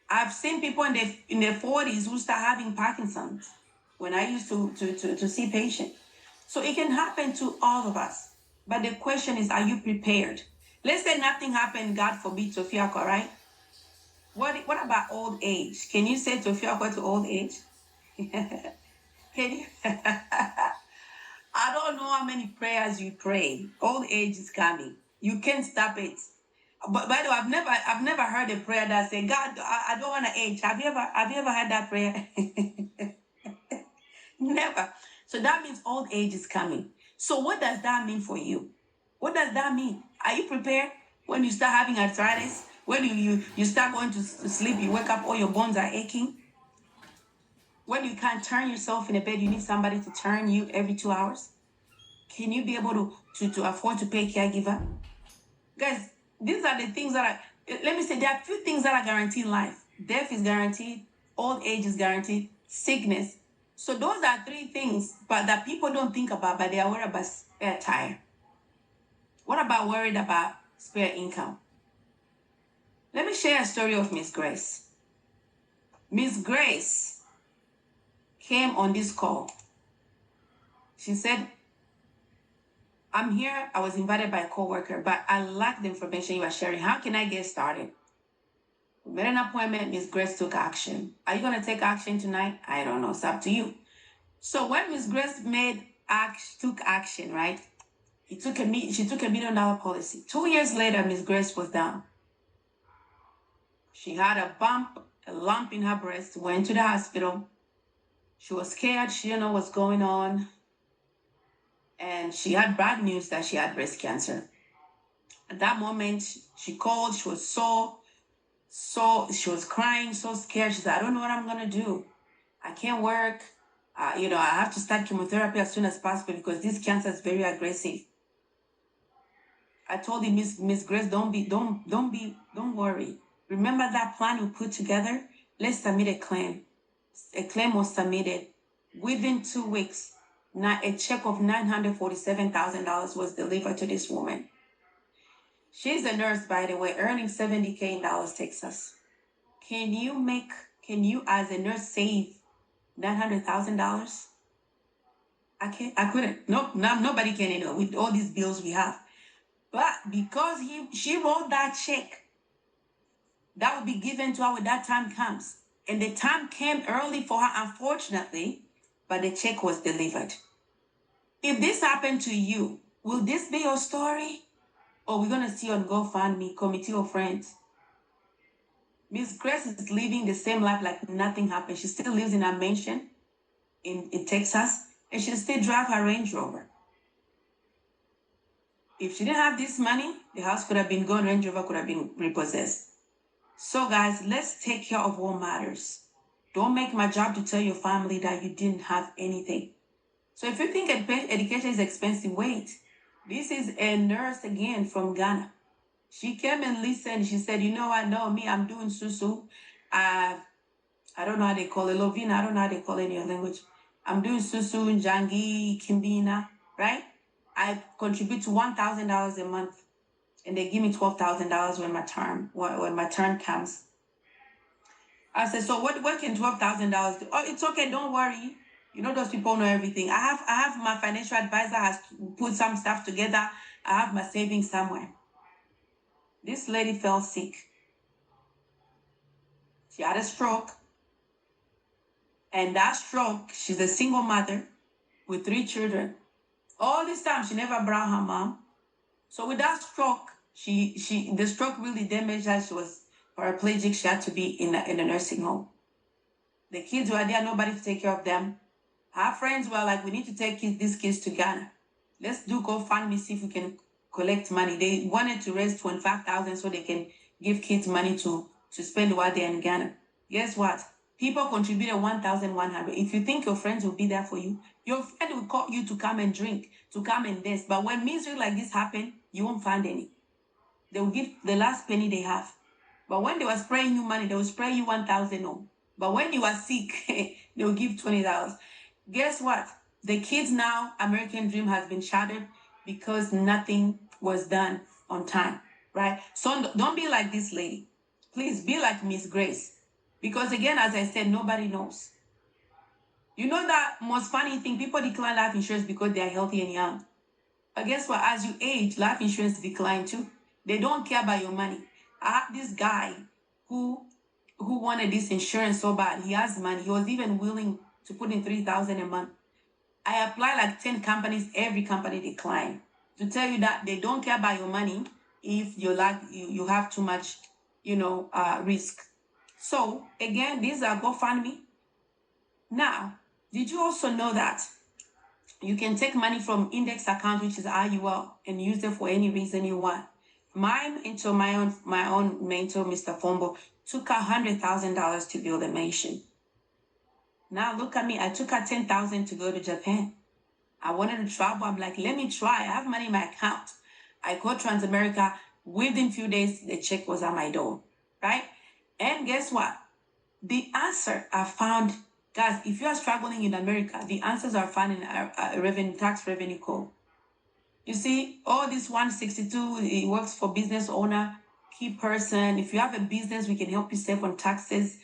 I've seen people in their 40s who start having Parkinson's when I used to see patients. So it can happen to all of us. But the question is, are you prepared? Let's say nothing happened, God forbid, to Fiako, right? What about old age? Can you say to Fiako to old age? Can you? I don't know how many prayers you pray. Old age is coming. You can't stop it. But by the way, I've never heard a prayer that say, God, I don't want to age. Have you ever heard that prayer? Never. So that means old age is coming. So what does that mean for you? What does that mean? Are you prepared when you start having arthritis? When you start going to sleep, you wake up, all your bones are aching. When you can't turn yourself in a bed, you need somebody to turn you every 2 hours. Can you be able to afford to pay a caregiver? Guys, these are the things let me say, there are few things that are guaranteed in life. Death is guaranteed, old age is guaranteed, sickness. So those are three things, but that people don't think about, but they are worried about spare tire. What about worried about spare income? Let me share a story of Miss Grace. Miss Grace came on this call. She said, I'm here. I was invited by a coworker, but I lack the information you are sharing. How can I get started? We made an appointment. Miss Grace took action. Are you going to take action tonight? I don't know. It's up to you. So when Miss Grace took action, right? She took $1 million policy. 2 years later, Miss Grace was down. She had a lump in her breast, went to the hospital. She was scared. She didn't know what's going on. And she had bad news that she had breast cancer. At that moment, she called. She was she was crying, so scared. She said, I don't know what I'm going to do. I can't work. I have to start chemotherapy as soon as possible because this cancer is very aggressive. I told him, Miss Grace, don't worry. Remember that plan we put together? Let's submit a claim. A claim was submitted. Within 2 weeks, a check of $947,000 was delivered to this woman. She's a nurse, by the way, earning $70K in Dallas, Texas. Can you as a nurse save $900,000? I couldn't. Nope, nobody can, with all these bills we have. But because she wrote that check, that will be given to her when that time comes. And the time came early for her, unfortunately, but the check was delivered. If this happened to you, will this be your story? Or we're going to see on GoFundMe, committee of friends? Miss Grace is living the same life like nothing happened. She still lives in a mansion in Texas, and she still drives her Range Rover. If she didn't have this money, the house could have been gone, Range Rover could have been repossessed. So guys, let's take care of what matters. Don't make my job to tell your family that you didn't have anything. So if you think education is expensive, wait. This is a nurse again from Ghana. She came and listened. She said, you know what? No, me, I'm doing susu. I don't know how they call it. Lovina, I don't know how they call it in your language. I'm doing susu, Njangi, Kimbina, right? I contribute to $1,000 a month, and they give me $12,000 when my turn comes. I said, so what can $12,000 do? Oh, it's okay, don't worry. You know, those people know everything. I have my financial advisor has put some stuff together. I have my savings somewhere. This lady fell sick. She had a stroke. And that stroke, she's a single mother with 3 children. All this time, she never brought her mom. So with that stroke, the stroke really damaged her. She was paraplegic. She had to be in a nursing home. The kids were there, nobody to take care of them. Her friends were like, we need to take these kids to Ghana. Let's do GoFundMe, see if we can collect money. They wanted to raise $25,000 so they can give kids money to spend while they're in Ghana. Guess what? People contributed $1,100. If you think your friends will be there for you, your friend will call you to come and drink, to come and dance. But when misery like this happen, you won't find any. They will give the last penny they have. But when they were spraying you money, they will spray you 1,000 on. But when you are sick, they will give $20. Guess what? The kids now, American dream has been shattered because nothing was done on time, right? So don't be like this lady. Please be like Miss Grace. Because again, as I said, nobody knows. You know that most funny thing, people decline life insurance because they are healthy and young. But guess what? As you age, life insurance decline too. They don't care about your money. I have this guy who wanted this insurance so bad. He has money. He was even willing to put in $3,000 a month. I applied like 10 companies. Every company declined. To tell you that they don't care about your money if you have too much, risk. So again, these are GoFundMe. Now, did you also know that you can take money from index account, which is IUL, and use it for any reason you want? My mentor, my own mentor, Mr. Fombo, took $100,000 to build a mansion. Now look at me. I took out $10,000 to go to Japan. I wanted to travel. I'm like, let me try. I have money in my account. I called Transamerica. Within few days, the check was at my door, right? And guess what? The answer I found, guys, if you are struggling in America, the answers are found in a tax revenue code. You see, all this 162, it works for business owner, key person. If you have a business, we can help you save on taxes,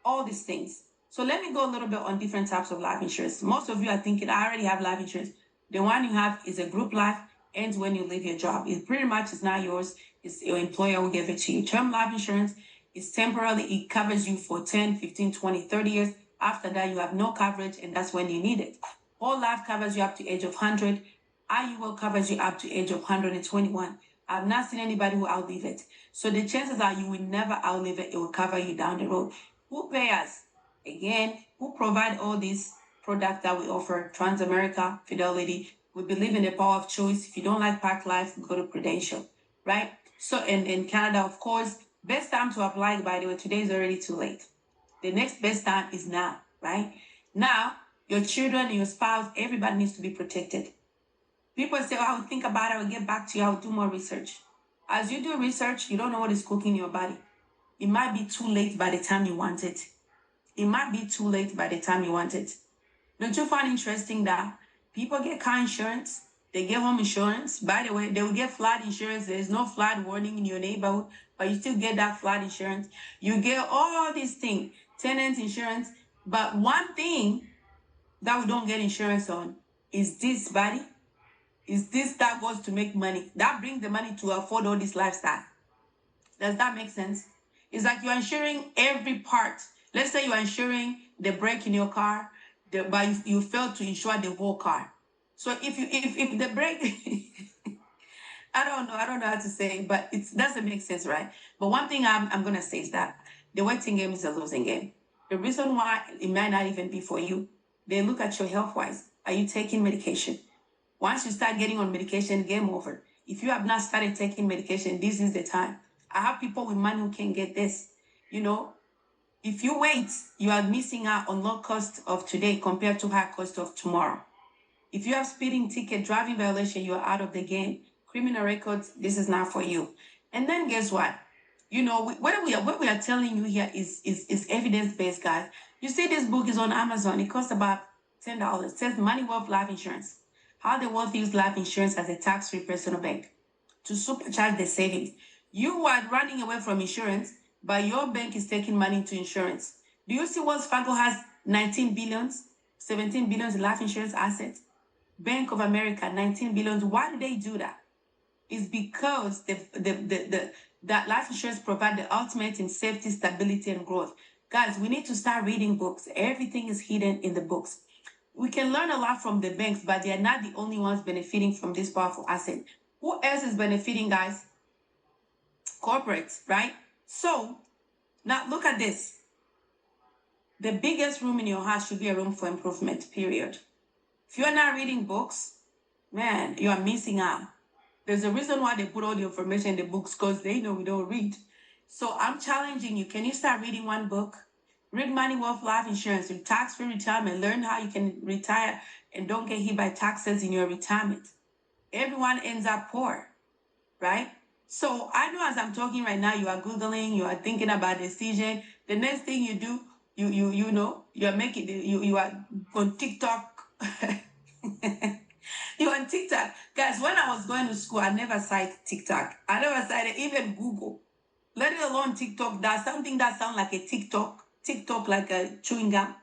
all these things. So let me go a little bit on different types of life insurance. Most of you are thinking, I already have life insurance. The one you have is a group life, ends when you leave your job. It pretty much is not yours. It's your employer will give it to you. Term life insurance is temporarily. It covers you for 10, 15, 20, 30 years. After that, you have no coverage, and that's when you need it. Whole life covers you up to age of 100. IUL covers you up to age of 121. I've not seen anybody who outlive it. So the chances are you will never outlive it. It will cover you down the road. Who pays us? Again, who provide all these products that we offer? Transamerica, Fidelity. We believe in the power of choice. If you don't like Park Life, go to Prudential, right? So in Canada, of course, best time to apply, by the way, today is already too late. The next best time is now, right? Now, your children, your spouse, everybody needs to be protected. People say, oh, I'll think about it, I'll get back to you, I'll do more research. As you do research, you don't know what is cooking in your body. It might be too late by the time you want it. It might be too late by the time you want it. Don't you find interesting that people get car insurance, they get home insurance? By the way, they will get flood insurance. There's no flood warning in your neighborhood, but you still get that flood insurance. You get all these things, tenant insurance. But one thing that we don't get insurance on is this, buddy. Is this that goes to make money? That brings the money to afford all this lifestyle. Does that make sense? It's like you're insuring every part. Let's say you're insuring the brake in your car, but you fail to insure the whole car. So if the brake, I don't know how to say it, but it doesn't make sense, right? But one thing I'm gonna say is that the waiting game is a losing game. The reason why it might not even be for you, they look at your health wise. Are you taking medication? Once you start getting on medication, game over. If you have not started taking medication, this is the time. I have people with money who can get this. You know, if you wait, you are missing out on low cost of today compared to high cost of tomorrow. If you have speeding ticket, driving violation, you are out of the game. Criminal records, this is not for you. And then guess what? You know, what we are telling you here is evidence-based, guys. You see, this book is on Amazon. It costs about $10. It says Money Wealth Life Insurance. How the wealth use life insurance as a tax-free personal bank to supercharge the savings. You are running away from insurance, but your bank is taking money into insurance. Do you see Wells Fargo has 19 billions, 17 billions in life insurance assets? Bank of America, 19 billions. Why do they do that? It's because that life insurance provides the ultimate in safety, stability, and growth. Guys, we need to start reading books. Everything is hidden in the books. We can learn a lot from the banks, but they are not the only ones benefiting from this powerful asset. Who else is benefiting, guys? Corporates, right? So now look at this. The biggest room in your house should be a room for improvement, period. If you're not reading books, man, you are missing out. There's a reason why they put all the information in the books, because they know we don't read. So I'm challenging you. Can you start reading one book? Read Money Wealth Life Insurance, your tax-free retirement. Learn how you can retire and don't get hit by taxes in your retirement. Everyone ends up poor, right? So I know as I'm talking right now, you are Googling, you are thinking about decision. The next thing you do, you know, you are making, you are on TikTok. You're on TikTok. Guys, when I was going to school, I never cited TikTok. I never cited even Google. Let it alone TikTok. That's something that sounds like a TikTok like a chewing gum.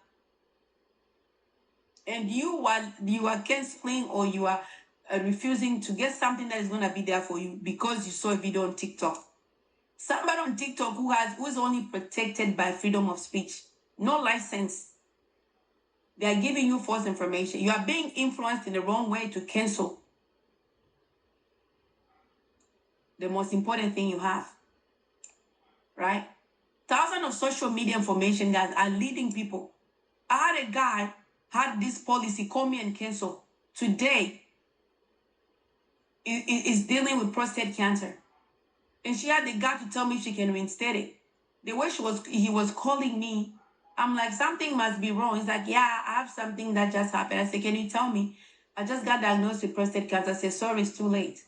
And you are canceling or you are refusing to get something that is going to be there for you because you saw a video on TikTok. Somebody on TikTok who is only protected by freedom of speech, no license. They are giving you false information. You are being influenced in the wrong way to cancel the most important thing you have, right? Thousands of social media information guys are leading people. I had a guy had this policy call me and cancel. Today is dealing with prostate cancer, and she had the guy to tell me she can reinstate it. The way he was calling me, I'm like, something must be wrong. He's like, yeah, I have something that just happened. I said, can you tell me? I just got diagnosed with prostate cancer. I said, sorry, it's too late.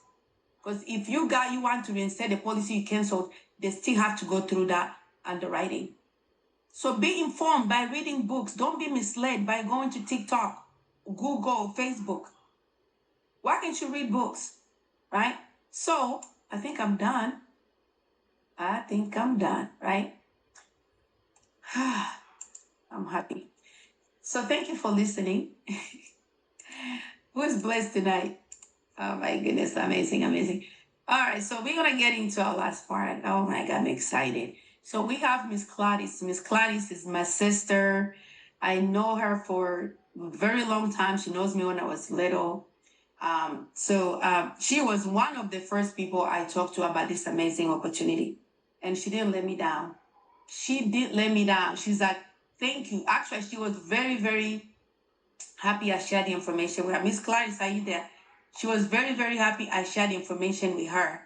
Because if you want to reinstate the policy you canceled, they still have to go through that underwriting. So be informed by reading books. Don't be misled by going to TikTok, Google, Facebook. Why can't you read books, right? So I think I'm done. Right? I'm happy. So thank you for listening. Who is blessed tonight? Oh my goodness, amazing, amazing. All right, so we're gonna get into our last part. Oh my God, I'm excited. So we have Miss Claudine. Miss Claudine is my sister. I know her for a very long time. She knows me when I was little. She was one of the first people I talked to about this amazing opportunity. And she didn't let me down. She didn't let me down. She's like, thank you. Actually, she was very, very happy I shared the information with her. Miss Clarice, are you there? She was very, very happy I shared the information with her.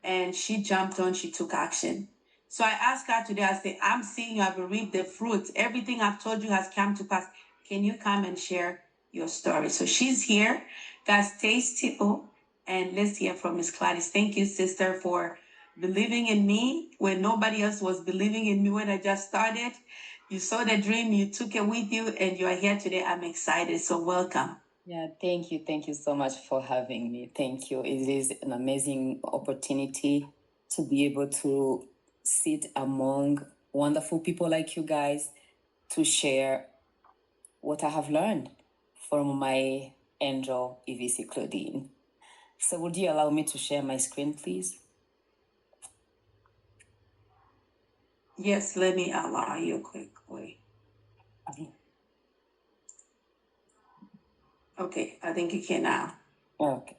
And she jumped on, she took action. So I asked her today, I said, I'm seeing you have reaped the fruit. Everything I've told you has come to pass. Can you come and share your story? So she's here. Guys, stay still and let's hear from Miss Clarice. Thank you, sister, for believing in me when nobody else was believing in me when I just started. You saw the dream, you took it with you, and you are here today. I'm excited, so welcome. Yeah, thank you. Thank you so much for having me. Thank you. It is an amazing opportunity to be able to sit among wonderful people like you guys to share what I have learned from my angel, EVC Claudine. So would you allow me to share my screen, please? Yes, let me allow you quickly. Okay, I think you can now. Okay.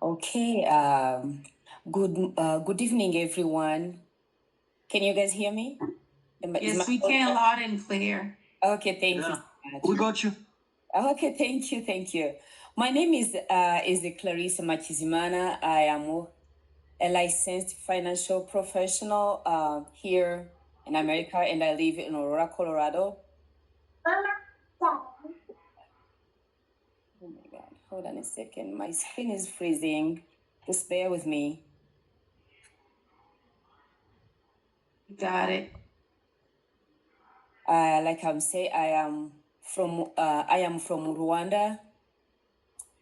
Okay. Good evening, everyone. Can you guys hear me? Yes, we can, loud and clear. Okay, thank you so much. We got you. Okay, thank you. My name is Clarissa Machizimana. I am a licensed financial professional here in America, and I live in Aurora, Colorado. Oh my God, hold on a second. My screen is freezing. Just bear with me. Got it. Like I'm saying, I am from Rwanda,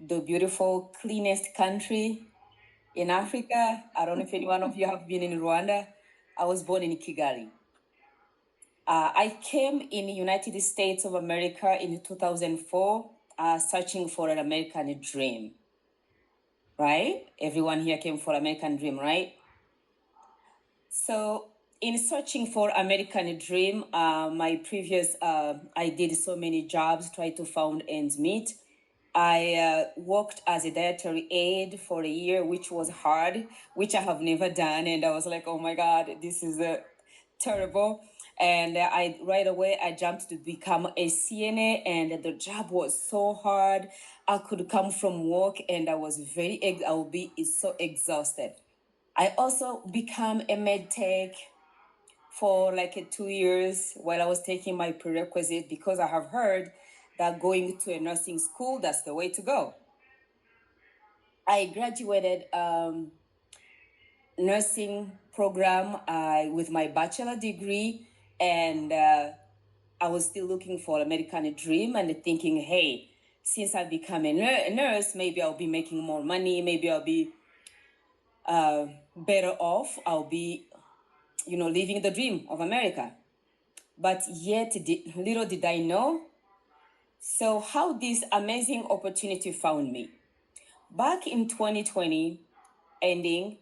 the beautiful, cleanest country in Africa. I don't know if any one of you have been in Rwanda. I was born in Kigali. I came in the United States of America in 2004, searching for an American dream. Right? Everyone here came for American dream, right? So in searching for American dream, I did so many jobs, tried to find ends meet. I worked as a dietary aide for a year, which was hard, which I have never done. And I was like, oh my God, this is terrible. And right away, I jumped to become a CNA, and the job was so hard. I could come from work and I would be so exhausted. I also became a med tech for like 2 years while I was taking my prerequisite, because I have heard that going to a nursing school, that's the way to go. I graduated nursing program with my bachelor degree, and I was still looking for American dream and thinking, hey, since I've become a nurse, maybe I'll be making more money, maybe I'll be better off, I'll be living the dream of America. But yet, little did I know. So, how this amazing opportunity found me. Back in 2020, ending,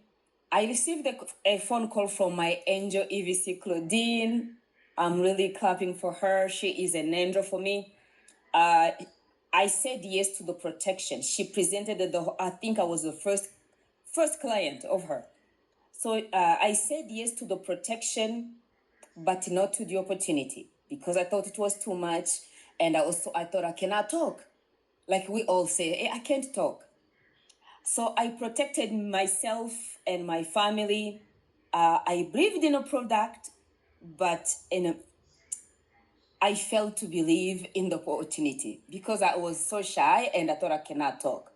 I received a phone call from my angel EVC Claudine. I'm really clapping for her. She is an angel for me. I said yes to the protection. She presented I think I was the first client of her. So I said yes to the protection, but not to the opportunity, because I thought it was too much. And I thought I cannot talk. Like we all say, hey, I can't talk. So I protected myself and my family. I believed in a product, but I failed to believe in the opportunity because I was so shy and I thought I cannot talk.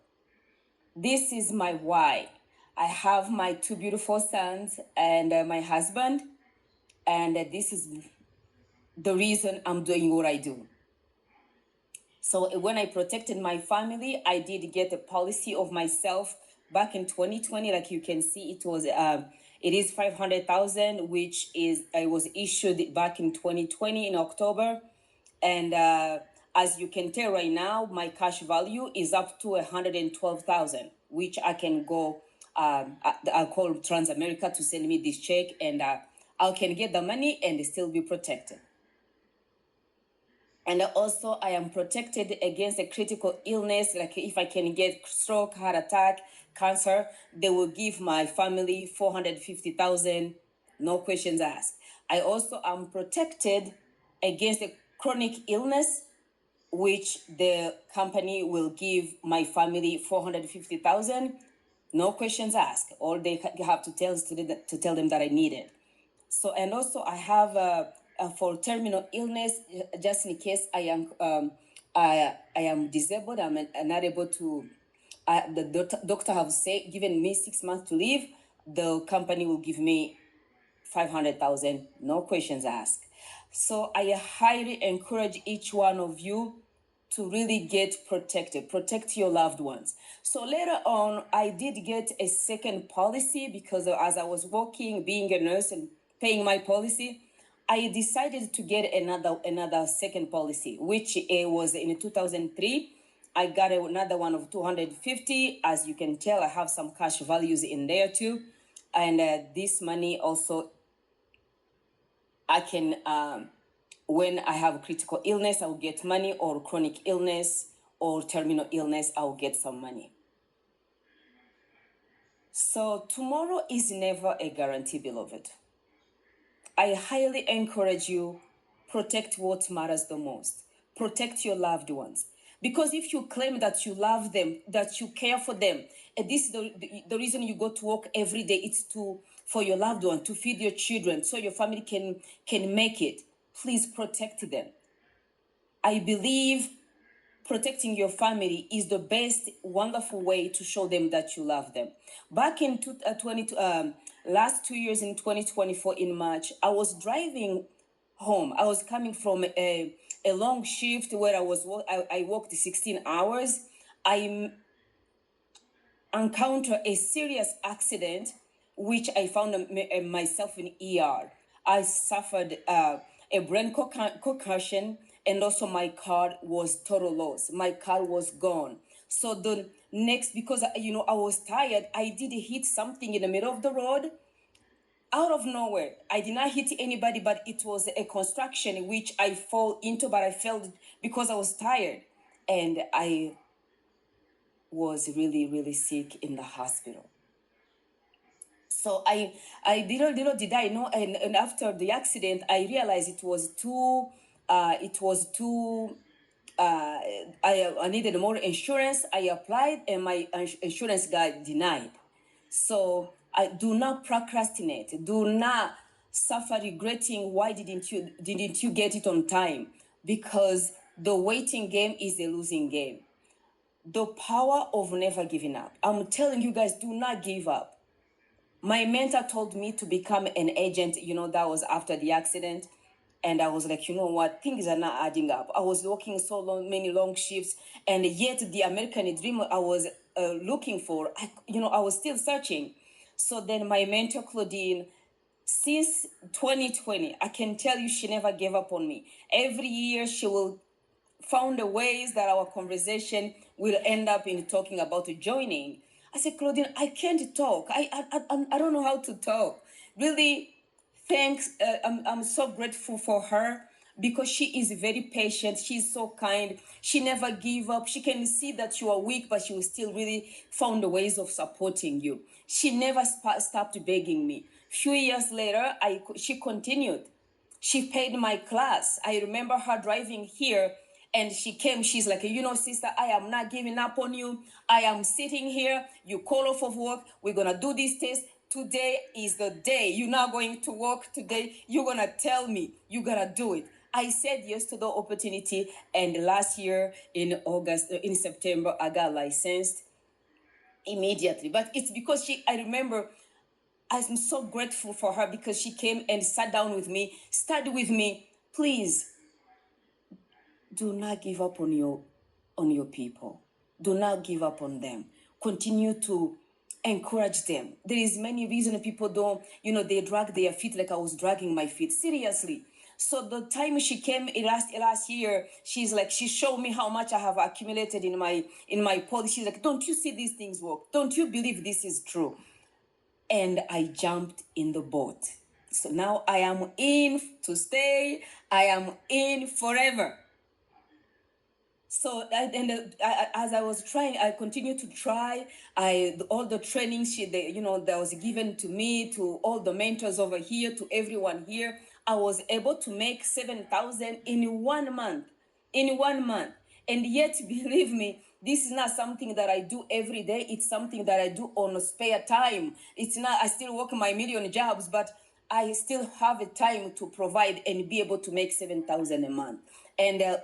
This is my why. I have my 2 beautiful sons and my husband, and this is the reason I'm doing what I do. So when I protected my family, I did get a policy of myself back in 2020. Like you can see, it is 500,000, which it was issued back in 2020 in October. And as you can tell right now, my cash value is up to 112,000, which I can go. I'll call Transamerica to send me this check, and I can get the money and still be protected. And also, I am protected against a critical illness. Like if I can get stroke, heart attack, cancer, they will give my family 450,000, no questions asked. I also am protected against a chronic illness, which the company will give my family 450,000, no questions asked. All they have to tell is to tell them that I need it. So, and also I have for terminal illness, just in case I am disabled, I'm not able to. The doctor have given me 6 months to live. The company will give me 500,000, no questions asked. So I highly encourage each one of you to really get protected, protect your loved ones. So later on, I did get a second policy because as I was working, being a nurse and paying my policy, I decided to get another second policy, which was in 2003. I got another one of 250. As you can tell, I have some cash values in there too. And this money also, I can, when I have critical illness, I will get money, or chronic illness, or terminal illness, I'll get some money. So tomorrow is never a guarantee, beloved. I highly encourage you, protect what matters the most. Protect your loved ones. Because if you claim that you love them, that you care for them, and this is the reason you go to work every day, it's for your loved one, to feed your children, so your family can make it. Please protect them. I believe protecting your family is the best, wonderful way to show them that you love them. Back in last 2 years in 2024 in March, I was driving home. I was coming from a long shift where I worked 16 hours. I encountered a serious accident, which I found myself in ER. I suffered a brain concussion, and also my car was total loss. My car was gone. So the next, because I was tired, I did hit something in the middle of the road. Out of nowhere, I did not hit anybody, but it was a construction which I fall into, but I fell because I was tired, and I was really, really sick in the hospital. So I little did I know, and after the accident, I realized it was too. I needed more insurance. I applied, and my insurance got denied. So I do not procrastinate. Do not suffer regretting why didn't you get it on time, because the waiting game is a losing game. The power of never giving up. I'm telling you guys, do not give up. My mentor told me to become an agent, that was after the accident. And I was like, you know what, things are not adding up. I was working so many long shifts, and yet the American dream I was looking for, I was still searching. So then my mentor, Claudine, since 2020, I can tell you she never gave up on me. Every year she will found the ways that our conversation will end up in talking about joining. I said, Claudine, I can't talk. I don't know how to talk. Really, thanks. I'm so grateful for her, because she is very patient. She's so kind. She never give up. She can see that you are weak, but she will still really found the ways of supporting you. She never stopped begging me. Few years later, she continued. She paid my class. I remember her driving here, and she came. She's like, sister, I am not giving up on you. I am sitting here. You call off of work. We're going to do this test. Today is the day. You're not going to work today. You're going to tell me. You're going to do it. I said yes to the opportunity. And last year in September, I got licensed immediately. But it's because I remember, I'm so grateful for her, because she came and sat down with me, studied with me. Please, do not give up on your people. Do not give up on them. Continue to encourage them. There is many reasons people don't, they drag their feet like I was dragging my feet. Seriously. So the time she came last year, she's like, she showed me how much I have accumulated in my policy. She's like, don't you see these things work? Don't you believe this is true? And I jumped in the boat. So now I am in to stay. I am in forever. So as I was trying, I continued to try. All the training that was given to me, to all the mentors over here, to everyone here, I was able to make 7,000 in 1 month. In 1 month. And yet, believe me, this is not something that I do every day. It's something that I do on spare time. It's not, I still work my million jobs, but I still have a time to provide and be able to make 7,000 a month. And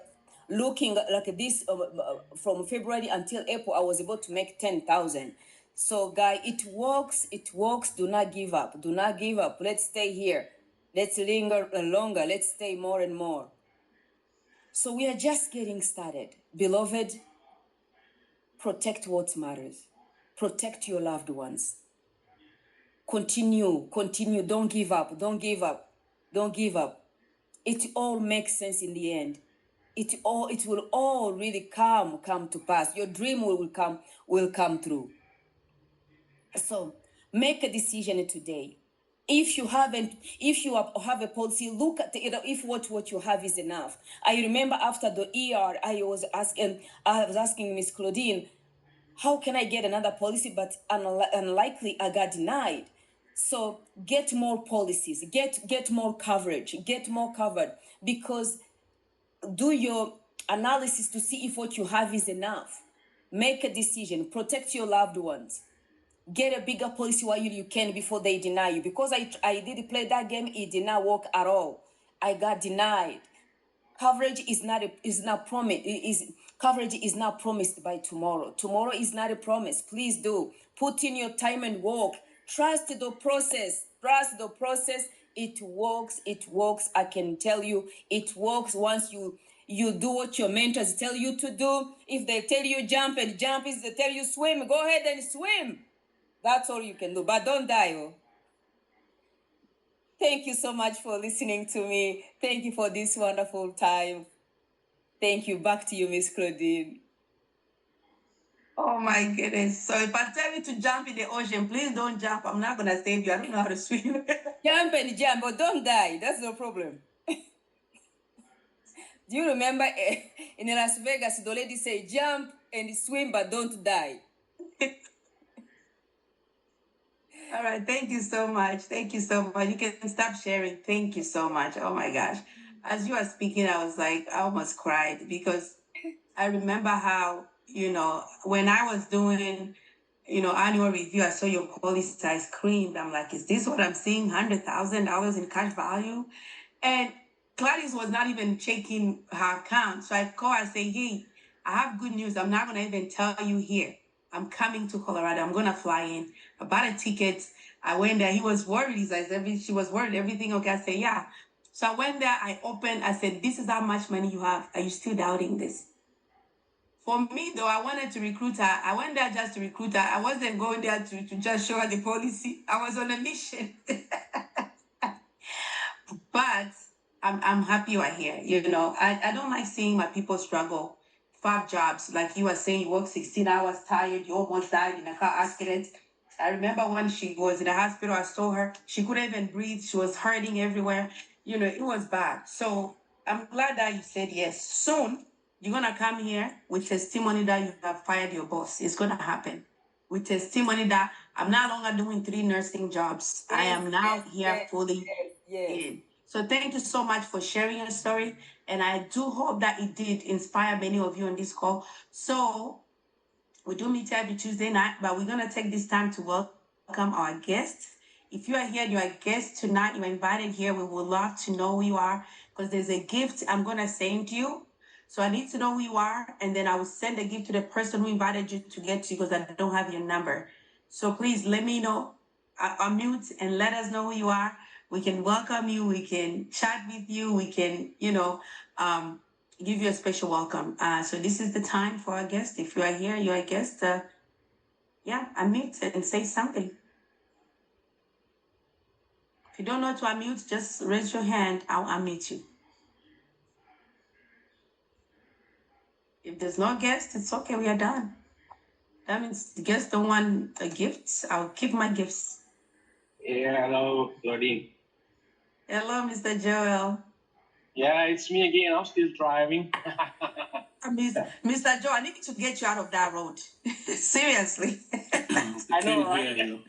looking like this from February until April, I was able to make 10,000. So, guys, it works. It works. Do not give up. Do not give up. Let's stay here. Let's linger longer. Let's stay more and more. So we are just getting started. Beloved, protect what matters. Protect your loved ones. Continue. Don't give up. Don't give up. Don't give up. It all makes sense in the end. It will all really come to pass. Your dream will come through. So make a decision today. If you have a policy, look at if what you have is enough. I remember after the ER, I was asking Miss Claudine, how can I get another policy? But unlikely I got denied. So get more policies, get more coverage, get more covered, because do your analysis to see if what you have is enough. Make a decision, protect your loved ones. Get a bigger policy while you can before they deny you. Because I did play that game, it did not work at all. I got denied. Coverage is not promised. Coverage is not promised by tomorrow. Tomorrow is not a promise. Please do put in your time and work. Trust the process. Trust the process. It works. It works. I can tell you, it works once you do what your mentors tell you to do. If they tell you jump and jump, if they tell you swim, go ahead and swim. That's all you can do. But don't die. Oh. Thank you so much for listening to me. Thank you for this wonderful time. Thank you. Back to you, Miss Claudine. Oh my goodness. So if I tell you to jump in the ocean, please don't jump. I'm not going to save you. I don't know how to swim. Jump and jump, but don't die. That's no problem. Do you remember in Las Vegas, the lady said, jump and swim, but don't die? All right. Thank you so much. Thank you so much. You can stop sharing. Thank you so much. Oh my gosh. As you were speaking, I was like, I almost cried because I remember how, when I was doing, annual review, I saw your policy, I screamed. I'm like, is this what I'm seeing? $100,000 in cash value? And Claudine was not even checking her account. So I call her, say, hey, I have good news. I'm not going to even tell you here. I'm coming to Colorado. I'm going to fly in. I bought a ticket. I went there. He was worried. She was worried. Everything okay? I said, yeah. So I went there. I opened. I said, this is how much money you have. Are you still doubting this? For me, though, I wanted to recruit her. I went there just to recruit her. I wasn't going there to just show her the policy. I was on a mission. But I'm happy you are here. I don't like seeing my people struggle. 5 jobs, like you were saying, you work 16 hours, tired, you almost died in a car accident. I remember when she was in the hospital, I saw her. She couldn't even breathe. She was hurting everywhere. It was bad. So I'm glad that you said yes. Soon, you're going to come here with testimony that you have fired your boss. It's going to happen. With testimony that I'm no longer doing 3 nursing jobs. Yes, I am now here yes, fully in. So thank you so much for sharing your story. And I do hope that it did inspire many of you on this call. So we do meet every Tuesday night, but we're going to take this time to welcome our guests. If you are here, you're a guest tonight, you're invited here, we would love to know who you are because there's a gift I'm going to send you. So I need to know who you are, and then I will send a gift to the person who invited you to get to you because I don't have your number. So please let me know, unmute and let us know who you are. We can welcome you, we can chat with you, we can, give you a special welcome. So this is the time for our guest. If you are here, you're a guest, unmute and say something. If you don't know to unmute, just raise your hand, I'll unmute you. If there's no guest, it's okay, we are done. That means the guests don't want a gift. I'll keep my gifts. Yeah, hello, Claudine. Hello, Mr. Joel. Yeah, it's me again. I'm still driving. Mr. Joe, I need to get you out of that road. Seriously. I know, right?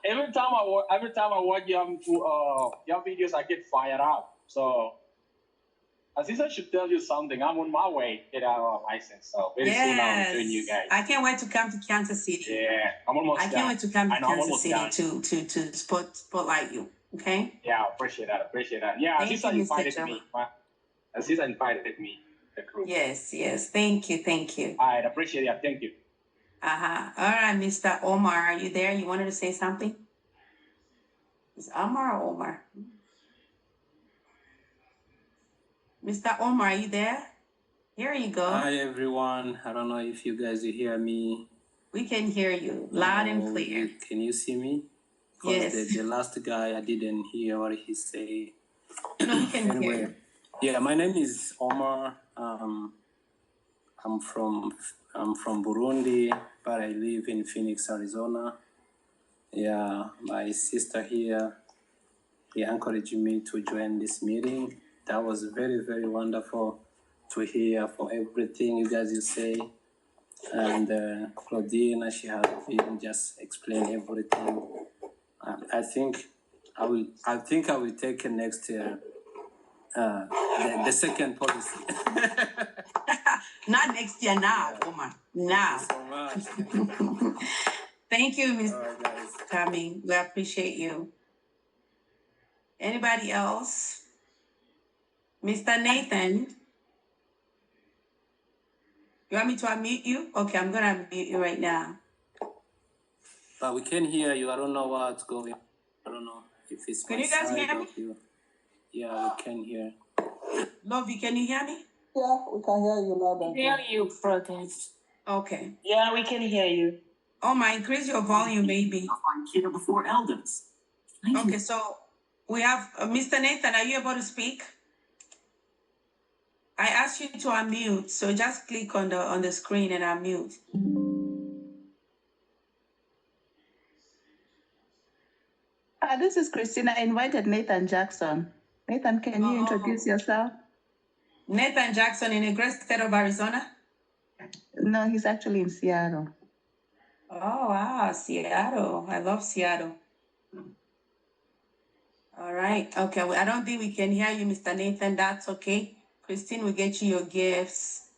Every time I watch your videos, I get fired up. So, Aziza should tell you something. I'm on my way to get our license. So very soon I'll join you guys. I can't wait to come to Kansas City. Yeah, I'm almost. I can't wait to come to Kansas City to spotlight you. Okay. Yeah, appreciate that. Yeah, Aziza invited me. Aziza invited me. The crew. Yes. Thank you. I appreciate it. Thank you. All right, Mr. Omar, are you there? You wanted to say something? Is Omar or Omar? Mr. Omar, are you there? Here you go. Hi, everyone. I don't know if you guys hear me. We can hear you loud and clear. Can you see me? Yes. The last guy, I didn't hear what he said. No, we can hear you. Yeah, my name is Omar. I'm from Burundi, but I live in Phoenix, Arizona. Yeah, my sister here, he encouraged me to join this meeting. That was very, very wonderful to hear for everything you guys you say. And Claudine, she has been just explain everything. I think I will take next the second policy. Not next year, now, Omar. Now. Thank you so much. Thank you, Ms. All right, guys. Coming. We appreciate you. Anybody else? Mr. Nathan? You want me to unmute you? Okay, I'm going to unmute you right now. But we can hear you. I don't know what's going on. I don't know if it's Can my you guys side hear or me? you. Yeah, we can hear. Lovey, can you hear me? Yeah, we can hear you loud and Hear clear. you, Protest. Okay. Yeah, we can hear you. Oh, my, increase your volume, maybe. I'm here before Eldons. Okay, so we have Mr. Nathan. Are you able to speak? I asked you to unmute, so just click on the screen and unmute. This is Christina. I invited Nathan Jackson. Nathan, can you introduce yourself? Nathan Jackson in the great state of Arizona? No, he's actually in Seattle. Oh, wow, Seattle. I love Seattle. All right. Okay, well, I don't think we can hear you, Mr. Nathan. That's okay. Christine will get you your gifts.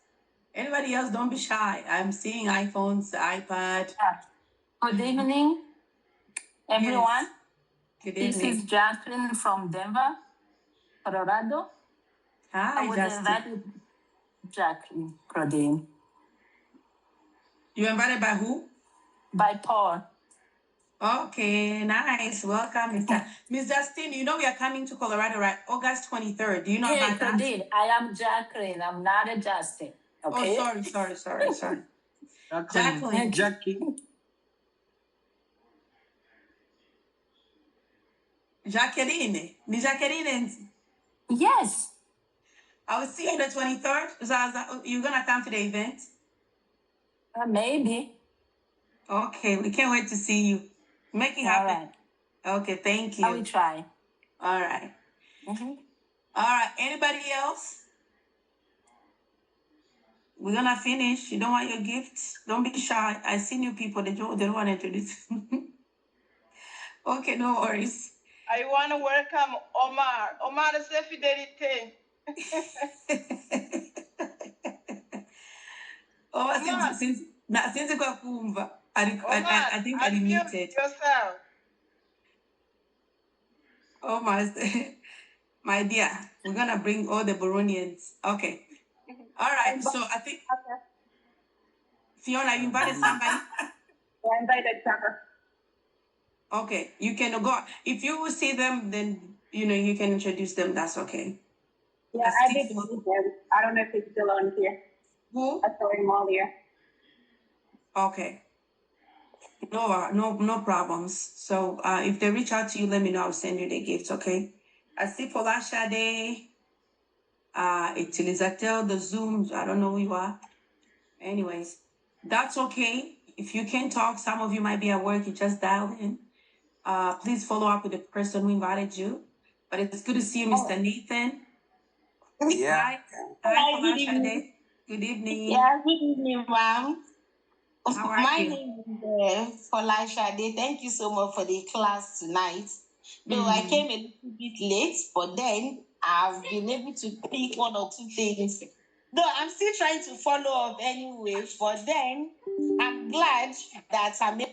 Anybody else, don't be shy. I'm seeing iPhones, iPad. Good evening, everyone. Good This evening. is Jacqueline from Denver, Colorado. Hi, I was Justin. invited, Jacqueline Claudine, You invited by who? by Paul. Okay, nice. Welcome, Mr. Miss Justin. You know we are coming to Colorado, right? August 23rd. Do you know Hey, about that? Claudine, I am Jacqueline. I'm not a Justin. Okay. Oh, sorry. Jacqueline. Jackie. Jacqueline. Miss Jacqueline. Yes. I will see you on the 23rd. So you're going to come to the event? Maybe. Okay, we can't wait to see you. Make it All happen. right. Okay, thank you. I will try. All right. Mhm. All right, anybody else? We're going to finish. You don't want your gifts? Don't be shy. I see new people. They don't want to introduce. Okay, no worries. I want to welcome Omar. Omar is a fidelity. Oh, since kwa kumva, I think I unmute muted. yourself. Oh my dear, we're gonna bring all the Burundians. Okay. All right. So I think Fiona, you invited somebody. I invited Trevor. Okay, you can go. If you will see them, then you can introduce them. That's okay. Yeah, I did meet him. I don't know if he's still on here. Who? I saw him earlier. Okay. No problems. So if they reach out to you, let me know. I'll send you the gifts. Okay. I see Folashade. Utilisateur, the Zoom. I don't know who you are. Anyways, that's okay. If you can talk, some of you might be at work. You just dialed in. Please follow up with the person who invited you. But it's good to see you, Mr. Nathan. Yeah. Hi, Good evening. Good evening. Yeah, good evening, ma'am. How are My you? name is Folashade. Thank you so much for the class tonight. Though I came a little bit late, but then I've been able to pick one or two things. Though I'm still trying to follow up anyway, but then I'm glad that I'm able